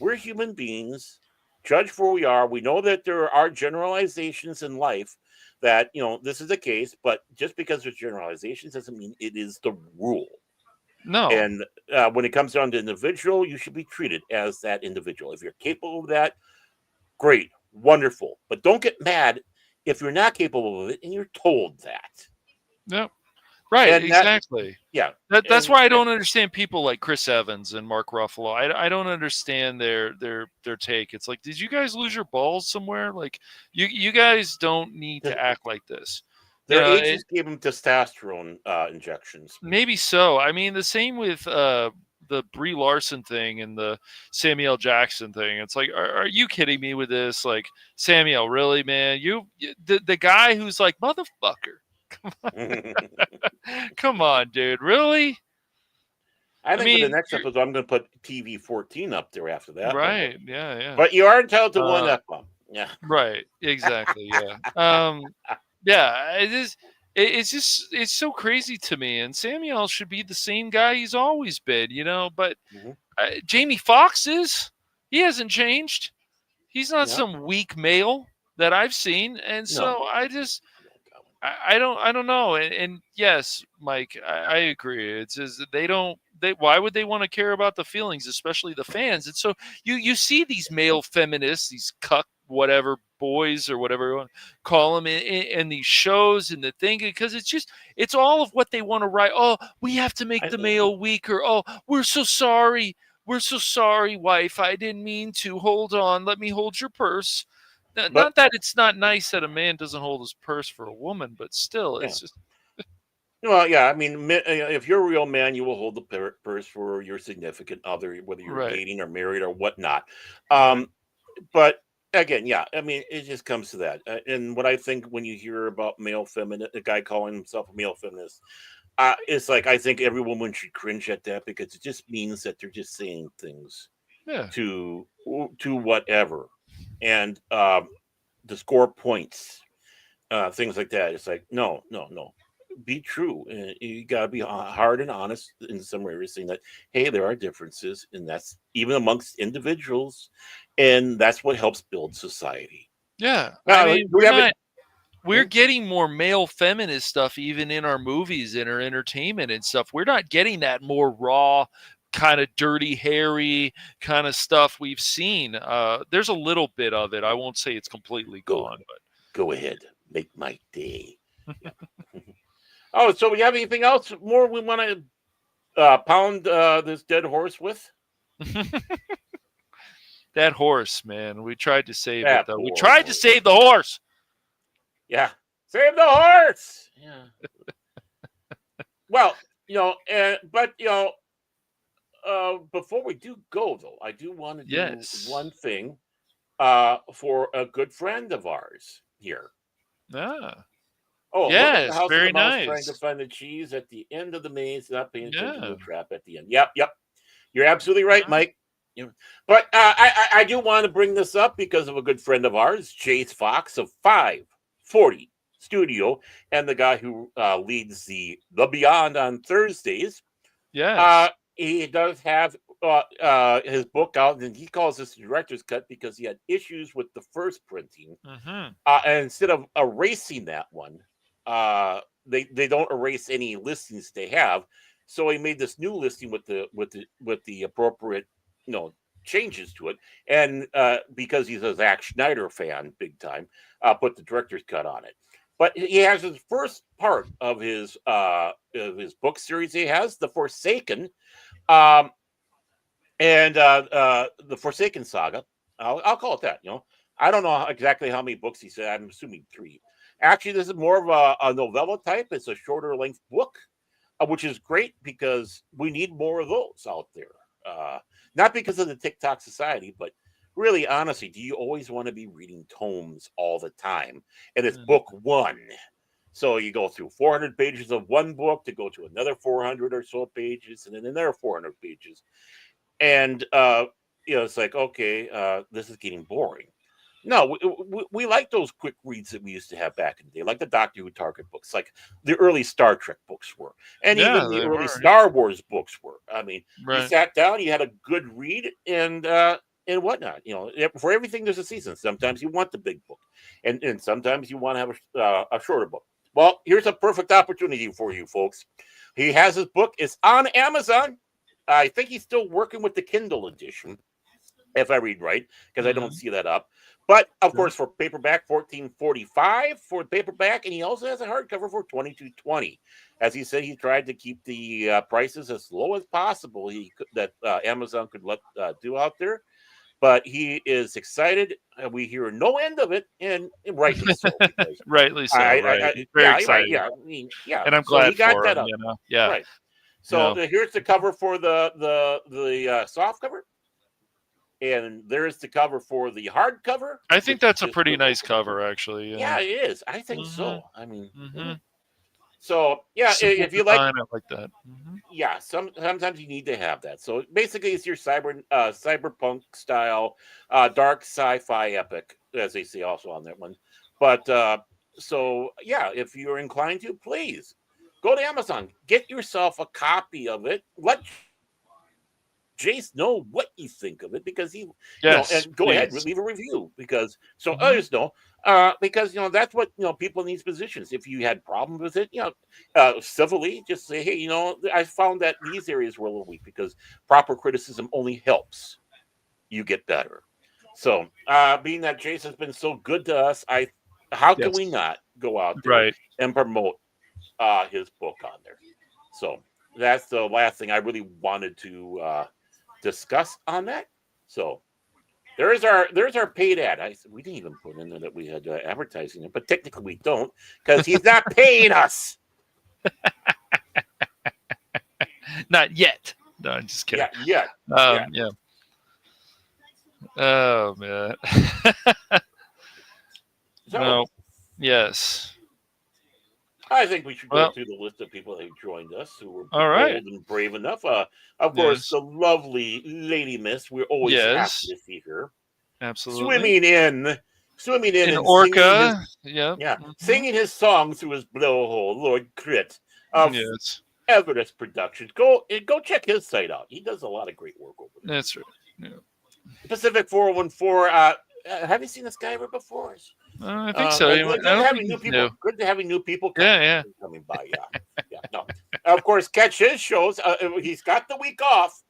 Speaker 2: we're human beings. Judge for who we are. We know that there are generalizations in life that this is the case, but just because there's generalizations doesn't mean it is the rule.
Speaker 1: No.
Speaker 2: And when it comes down to individual, you should be treated as that individual. If you're capable of that, great, wonderful. But don't get mad if you're not capable of it and you're told that.
Speaker 1: Yep. Right.
Speaker 2: And that,
Speaker 1: Exactly.
Speaker 2: yeah,
Speaker 1: That's
Speaker 2: and
Speaker 1: why I don't understand people like Chris Evans and Mark Ruffalo. I don't understand their take. It's like, did you guys lose your balls somewhere? Like, you guys don't need to act like this. You
Speaker 2: their
Speaker 1: know, it,
Speaker 2: agents gave them testosterone injections.
Speaker 1: maybe so. I mean, the same with the Brie Larson thing and the Samuel Jackson thing. It's like, are you kidding me with this? Like, Samuel, really, man? The guy who's like, motherfucker. Come on, dude. Really?
Speaker 2: I
Speaker 1: I
Speaker 2: think for the
Speaker 1: mean,
Speaker 2: next episode, I'm going to put TV 14 up there after that one. But
Speaker 1: right. Yeah, yeah.
Speaker 2: but you are entitled to one
Speaker 1: Uh,
Speaker 2: F bomb. Yeah.
Speaker 1: right. Exactly. Yeah. Yeah. It's just it's so crazy to me. And Samuel should be the same guy he's always been, But
Speaker 2: Hmm.
Speaker 1: Jamie Foxx is. He hasn't changed. He's not
Speaker 2: Yeah.
Speaker 1: some weak male that I've seen, and
Speaker 2: No.
Speaker 1: so I don't know. And yes, Mike, I agree. It's just that they why would they want to care about the feelings, especially the fans? And so you see these male feminists, these cuck whatever boys or whatever you want to call them in these shows and the thing because it's all of what they want to write. Oh, we have to make
Speaker 2: I,
Speaker 1: the male weaker. Oh, we're so sorry. We're so sorry, wife. I didn't mean to. Hold on. Let me hold your purse.
Speaker 2: but
Speaker 1: Not that it's not nice that a man doesn't hold his purse for a woman, but still,
Speaker 2: yeah.
Speaker 1: it's just
Speaker 2: Well, yeah. I mean, if you're a real man, you will hold the purse for your significant other, whether you're
Speaker 1: right,
Speaker 2: dating or married or whatnot.
Speaker 1: right.
Speaker 2: Um, but again, yeah. I mean, it just comes to that. And what I think when you hear about male feminist, a guy calling himself a male feminist, it's like I think every woman should cringe at that because it just means that they're just saying things
Speaker 1: Yeah,
Speaker 2: to whatever, and to score points, things like that. It's like no, no, no. Be true. And you got to be hard and honest in some areas, saying that hey, there are differences, and that's even amongst individuals, and that's what helps build society.
Speaker 1: yeah. I mean,
Speaker 2: We have it.
Speaker 1: we're getting more male feminist stuff even in our movies and our entertainment and stuff. We're not getting that more raw, kind of dirty, hairy kind of stuff we've seen. There's a little bit of it. I won't say it's completely gone, but
Speaker 2: go ahead, make my day. Yeah. Oh, so we have anything else more we want to pound this dead horse with?
Speaker 1: that horse, man. We tried to save it
Speaker 2: That
Speaker 1: though. We
Speaker 2: poor
Speaker 1: tried to
Speaker 2: horse.
Speaker 1: save the horse.
Speaker 2: Yeah, save the horse. Yeah. Well, but before we do go though, I do want to do
Speaker 1: Yes.
Speaker 2: one thing for a good friend of ours here.
Speaker 1: Ah.
Speaker 2: Oh, look at the
Speaker 1: Yes,
Speaker 2: house of
Speaker 1: very
Speaker 2: the mouse trying to
Speaker 1: nice.
Speaker 2: find the cheese at the end of the maze, not paying attention to
Speaker 1: Yeah.
Speaker 2: the trap at the end. Yep, yep. You're absolutely right,
Speaker 1: Ah.
Speaker 2: Mike. But I do want to bring this up because of a good friend of ours, Chase Fox of 540 Studio, and the guy who leads the Beyond on Thursdays.
Speaker 1: Yes.
Speaker 2: He does have his book out, and he calls this the director's cut because he had issues with the first printing.
Speaker 1: Mm-hmm.
Speaker 2: And instead of erasing that one, they don't erase any listings they have. So he made this new listing with the appropriate changes to it, and because he's a Zack Snyder fan, big time, put the director's cut on it. But he has his first part of his book series. He has The Forsaken, um, and the Forsaken saga. I'll call it that. I don't know exactly how many books he said. I'm assuming 3. Actually, this is more of a novella type. It's a shorter length book, which is great because we need more of those out there. Not because of the TikTok society, but really, honestly, do you always want to be reading tomes all the time? And it's book 1. So you go through 400 pages of one book to go to another 400 or so pages, and then another 400 pages. And, it's like, okay, this is getting boring. No, we like those quick reads that we used to have back in the day, like the Doctor Who Target books, like the early Star Trek books were, and even the early Star Wars books were. I mean, you sat down, you had a good read, and whatnot. For everything there's a season. Sometimes you want the big book, and sometimes you want to have a shorter book. Well, here's a perfect opportunity for you folks. He has his book. It's on Amazon. I think he's still working with the Kindle edition, if I read right, because I don't see that up. But of course, for paperback, $14.45 for paperback, and he also has a hardcover for $22.20. As he said, he tried to keep the prices as low as possible. That Amazon could let do out there, but he is excited. We hear no end of it, and rightly so.
Speaker 1: Rightly so. Right. Very excited.
Speaker 2: Right, yeah, yeah.
Speaker 1: And I'm glad he got that up. Yeah.
Speaker 2: Right. So here's the cover for the soft cover. And there's the cover for the hardcover.
Speaker 1: I think that's a pretty nice cover, actually.
Speaker 2: Yeah, it is. I think so. I mean,
Speaker 1: so
Speaker 2: yeah, if you like,
Speaker 1: I like that.
Speaker 2: Yeah, sometimes you need to have that. So basically, it's your cyberpunk style, dark sci-fi epic, as they say also on that one. But so yeah, if you're inclined to, please go to Amazon, get yourself a copy of it. Let Jace know what you think of it, because he and go ahead and leave a review, because others know, because that's what people in these positions, if you had problems with it, civilly just say, hey, I found that these areas were a little weak, because proper criticism only helps you get better. So being that Jace has been so good to us, how can we not go out there and promote his book on there? So that's the last thing I really wanted to discuss on that. So there's our paid ad. We didn't even put in there that we had advertising it, but technically we don't, because he's not paying us.
Speaker 1: Not yet. No, I'm just kidding.
Speaker 2: Yeah.
Speaker 1: Oh man. No. Yes.
Speaker 2: I think we should go through the list of people that joined us who were
Speaker 1: bold
Speaker 2: and brave enough. Of course, the lovely Lady Miss. We're always happy to see her.
Speaker 1: Absolutely.
Speaker 2: Swimming in and
Speaker 1: Orca.
Speaker 2: singing his song through his blowhole, Lord Crit of Everest Productions. Go check his site out. He does a lot of great work over there.
Speaker 1: That's right. Yeah.
Speaker 2: Pacific 414. Have you seen this guy ever before?
Speaker 1: I think so. I
Speaker 2: Good
Speaker 1: don't think
Speaker 2: having new
Speaker 1: he's
Speaker 2: people.
Speaker 1: new.
Speaker 2: Good to having new people
Speaker 1: Yeah, yeah.
Speaker 2: coming by. Yeah, yeah. No, of course, catch his shows. He's got the week off.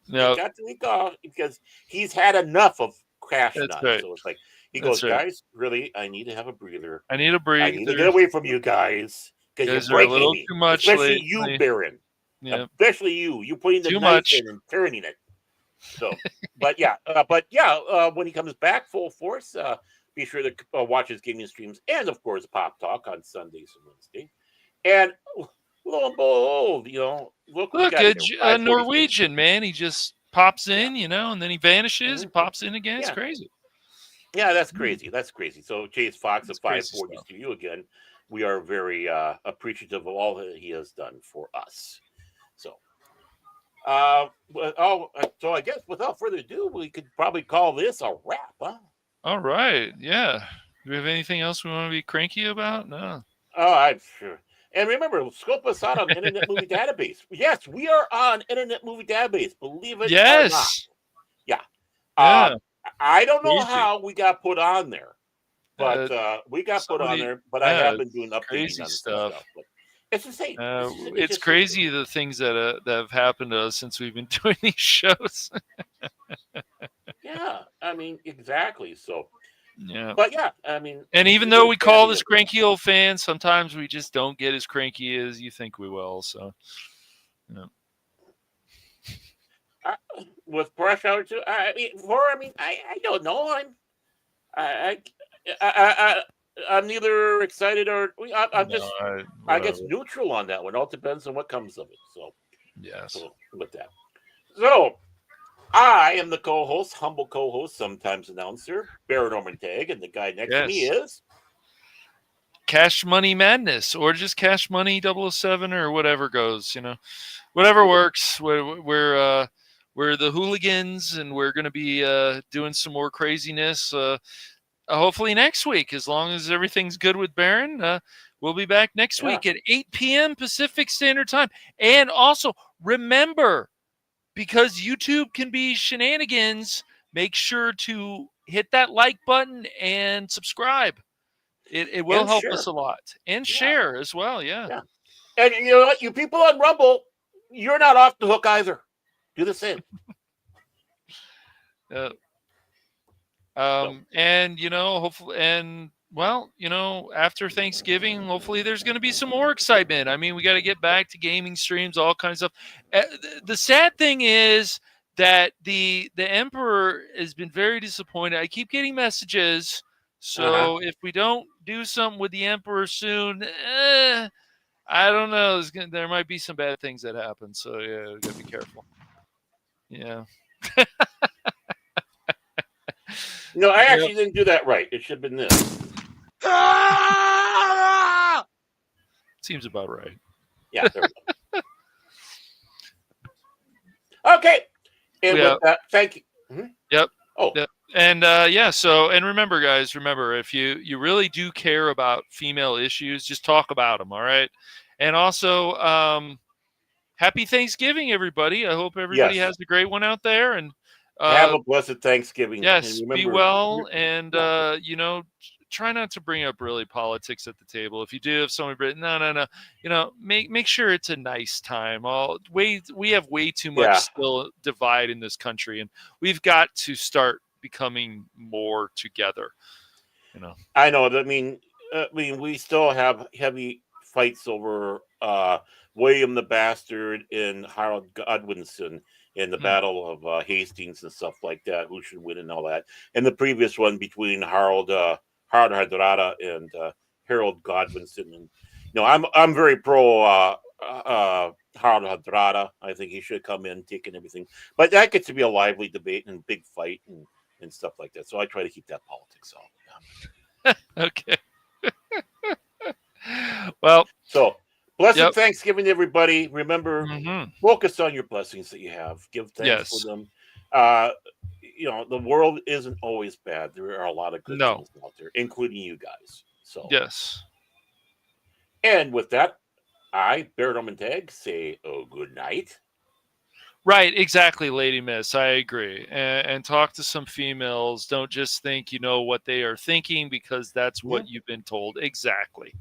Speaker 2: He's
Speaker 1: No,
Speaker 2: got the week off because he's had enough of Crash
Speaker 1: that's
Speaker 2: Nuts.
Speaker 1: right.
Speaker 2: So it's like he goes,
Speaker 1: That's right.
Speaker 2: guys, really, I need to have a breather.
Speaker 1: I need a
Speaker 2: I
Speaker 1: break.
Speaker 2: need to get
Speaker 1: There's
Speaker 2: away from you guys because you're
Speaker 1: guys are a
Speaker 2: breaking
Speaker 1: little
Speaker 2: me,
Speaker 1: too much
Speaker 2: especially you,
Speaker 1: lately.
Speaker 2: Baron.
Speaker 1: Yeah,
Speaker 2: Especially you. You putting the
Speaker 1: too
Speaker 2: knife
Speaker 1: much.
Speaker 2: in and turning it. So, when he comes back full force, be sure to watch his gaming streams and, of course, Pop Talk on Sundays and Wednesday. And lo and behold, look what we
Speaker 1: Look,
Speaker 2: got here,
Speaker 1: A
Speaker 2: 546.
Speaker 1: Norwegian man. He just pops
Speaker 2: Yeah.
Speaker 1: in, and then he vanishes. He
Speaker 2: Mhm.
Speaker 1: pops in again. It's
Speaker 2: Yeah.
Speaker 1: crazy.
Speaker 2: Yeah, that's
Speaker 1: Mm,
Speaker 2: crazy. That's crazy. So, Chase Fox
Speaker 1: It's
Speaker 2: of
Speaker 1: crazy stuff.
Speaker 2: 540 to you again. We are very appreciative of all that he has done for us. So, so I guess without further ado, we could probably call this a wrap, huh?
Speaker 1: All right. Yeah. Do we have anything else we want to be cranky about? No.
Speaker 2: Oh, I'm sure. And remember, scope us out on Internet Movie Database. Yes, we are on Internet Movie Database, believe it or not.
Speaker 1: Yes.
Speaker 2: Yeah.
Speaker 1: Yeah.
Speaker 2: Um, I don't know
Speaker 1: Crazy.
Speaker 2: how we got put on there, but
Speaker 1: Uh,
Speaker 2: we got put on
Speaker 1: Somebody.
Speaker 2: there. But I
Speaker 1: Yeah.
Speaker 2: have been doing
Speaker 1: It's
Speaker 2: updating
Speaker 1: crazy
Speaker 2: on some
Speaker 1: stuff.
Speaker 2: stuff. But it's insane. It's
Speaker 1: It's
Speaker 2: just insane.
Speaker 1: crazy the things that have happened to us since we've been doing these shows.
Speaker 2: Yeah, I mean, exactly. So,
Speaker 1: Yeah.
Speaker 2: but yeah, I mean,
Speaker 1: And even
Speaker 2: he
Speaker 1: though
Speaker 2: was
Speaker 1: we call this
Speaker 2: fabulous.
Speaker 1: cranky old fans, sometimes we just don't get as cranky as you think we will. So, yeah.
Speaker 2: I, with Brush Hour too. I don't know. I, I'm neither excited or I'm
Speaker 1: No,
Speaker 2: just, I guess,
Speaker 1: whatever.
Speaker 2: neutral on that one. All depends on what comes of it.
Speaker 1: Yes.
Speaker 2: So with that, so I am the co-host, humble co-host, sometimes announcer, Baron Norman Tag, and the guy next to me
Speaker 1: Yes.
Speaker 2: is.
Speaker 1: Cash Money Madness or just Cash Money 007 or whatever goes, whatever works. We're the hooligans and we're going to be doing some more craziness hopefully next week, as long as everything's good with Baron. We'll be back next
Speaker 2: Yeah,
Speaker 1: week at 8 p.m. Pacific Standard Time. And also, remember, because YouTube can be shenanigans, make sure to hit that like button and subscribe. It will
Speaker 2: and
Speaker 1: help us
Speaker 2: sure,
Speaker 1: a lot. And
Speaker 2: yeah,
Speaker 1: share as well, yeah.
Speaker 2: yeah, and you know what, you people on Rumble, you're not off the hook either. Do the same.
Speaker 1: Uh,
Speaker 2: So
Speaker 1: and hopefully, and well, after Thanksgiving, hopefully there's going to be some more excitement. I mean, we got to get back to gaming streams, all kinds of. The sad thing is that the Emperor has been very disappointed. I keep getting messages.
Speaker 2: uh-huh.
Speaker 1: So if we don't do something with the Emperor soon, I don't know. There might be some bad things that happen. So yeah, we got to be careful. Yeah.
Speaker 2: No, I
Speaker 1: Yep.
Speaker 2: actually didn't do that right. It should have been this.
Speaker 1: Seems about right.
Speaker 2: Yeah, there we go. Okay. And
Speaker 1: Yeah.
Speaker 2: with that, thank you. Mhm.
Speaker 1: Yep.
Speaker 2: Oh,
Speaker 1: Yep. And and remember, guys, remember, if you really do care about female issues, just talk about them. All right. And also, happy Thanksgiving, everybody. I hope everybody
Speaker 2: yes.
Speaker 1: has a great one out there. And
Speaker 2: Have a blessed Thanksgiving. And
Speaker 1: yes, be
Speaker 2: remember,
Speaker 1: well. And
Speaker 2: yeah,
Speaker 1: try not to bring up really politics at the table. If you do have somebody, no. Make sure it's a nice time. We have way too much
Speaker 2: yeah.
Speaker 1: still divide in this country, and we've got to start becoming more together.
Speaker 2: I know. We still have heavy fights over William the Bastard and Harold Godwinson in the
Speaker 1: Hmm.
Speaker 2: Battle of Hastings and stuff like that. Who should win and all that? And the previous one between Harold Hardrada and Harold Godwinson. And I'm very pro Harold Hardrada. I think he should come in, taking everything. But that gets to be a lively debate and big fight and stuff like that. So I try to keep that politics out.
Speaker 1: Okay. Well,
Speaker 2: So, blessed
Speaker 1: yep.
Speaker 2: Thanksgiving, everybody. Remember,
Speaker 1: Hmm.
Speaker 2: focus on your blessings that you have. Give thanks for
Speaker 1: Yes.
Speaker 2: them. The world isn't always bad. There are a lot of good
Speaker 1: No.
Speaker 2: things out there, including you guys. So,
Speaker 1: Yes.
Speaker 2: and with that, I, Bear Tag, say, oh, good night.
Speaker 1: Right, exactly, Lady Miss. I agree. And talk to some females. Don't just think you know what they are thinking because that's
Speaker 2: Yeah.
Speaker 1: what you've been told. Exactly.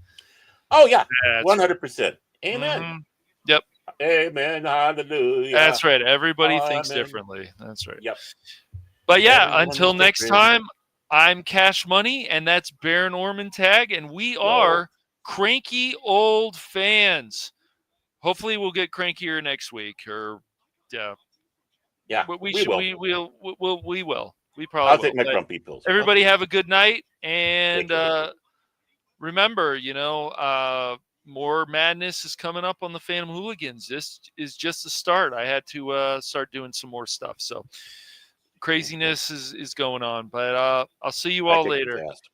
Speaker 2: Oh yeah,
Speaker 1: That's right.
Speaker 2: 100%. Amen.
Speaker 1: Yep.
Speaker 2: Amen. Hallelujah.
Speaker 1: That's right. Everybody thinks
Speaker 2: Amen.
Speaker 1: differently. That's right.
Speaker 2: Yep.
Speaker 1: But yeah,
Speaker 2: Everyone
Speaker 1: until
Speaker 2: is
Speaker 1: next
Speaker 2: different.
Speaker 1: time, I'm Cash Money, and that's Baron Norman Tag, and we
Speaker 2: Yo.
Speaker 1: are Cranky Old Fans. Hopefully, we'll get crankier next week, or yeah,
Speaker 2: Yeah,
Speaker 1: but we
Speaker 2: we
Speaker 1: should.
Speaker 2: will.
Speaker 1: We probably
Speaker 2: I'll take
Speaker 1: will.
Speaker 2: my
Speaker 1: But
Speaker 2: grumpy pills.
Speaker 1: everybody
Speaker 2: Okay.
Speaker 1: have a good night,
Speaker 2: Take
Speaker 1: and
Speaker 2: care.
Speaker 1: remember, more madness is coming up on the Phantom Hooligans. This is just the start. I had to start doing some more stuff, so
Speaker 2: Okay.
Speaker 1: craziness is going on. But I'll see you
Speaker 2: I
Speaker 1: all
Speaker 2: take the
Speaker 1: later.
Speaker 2: test.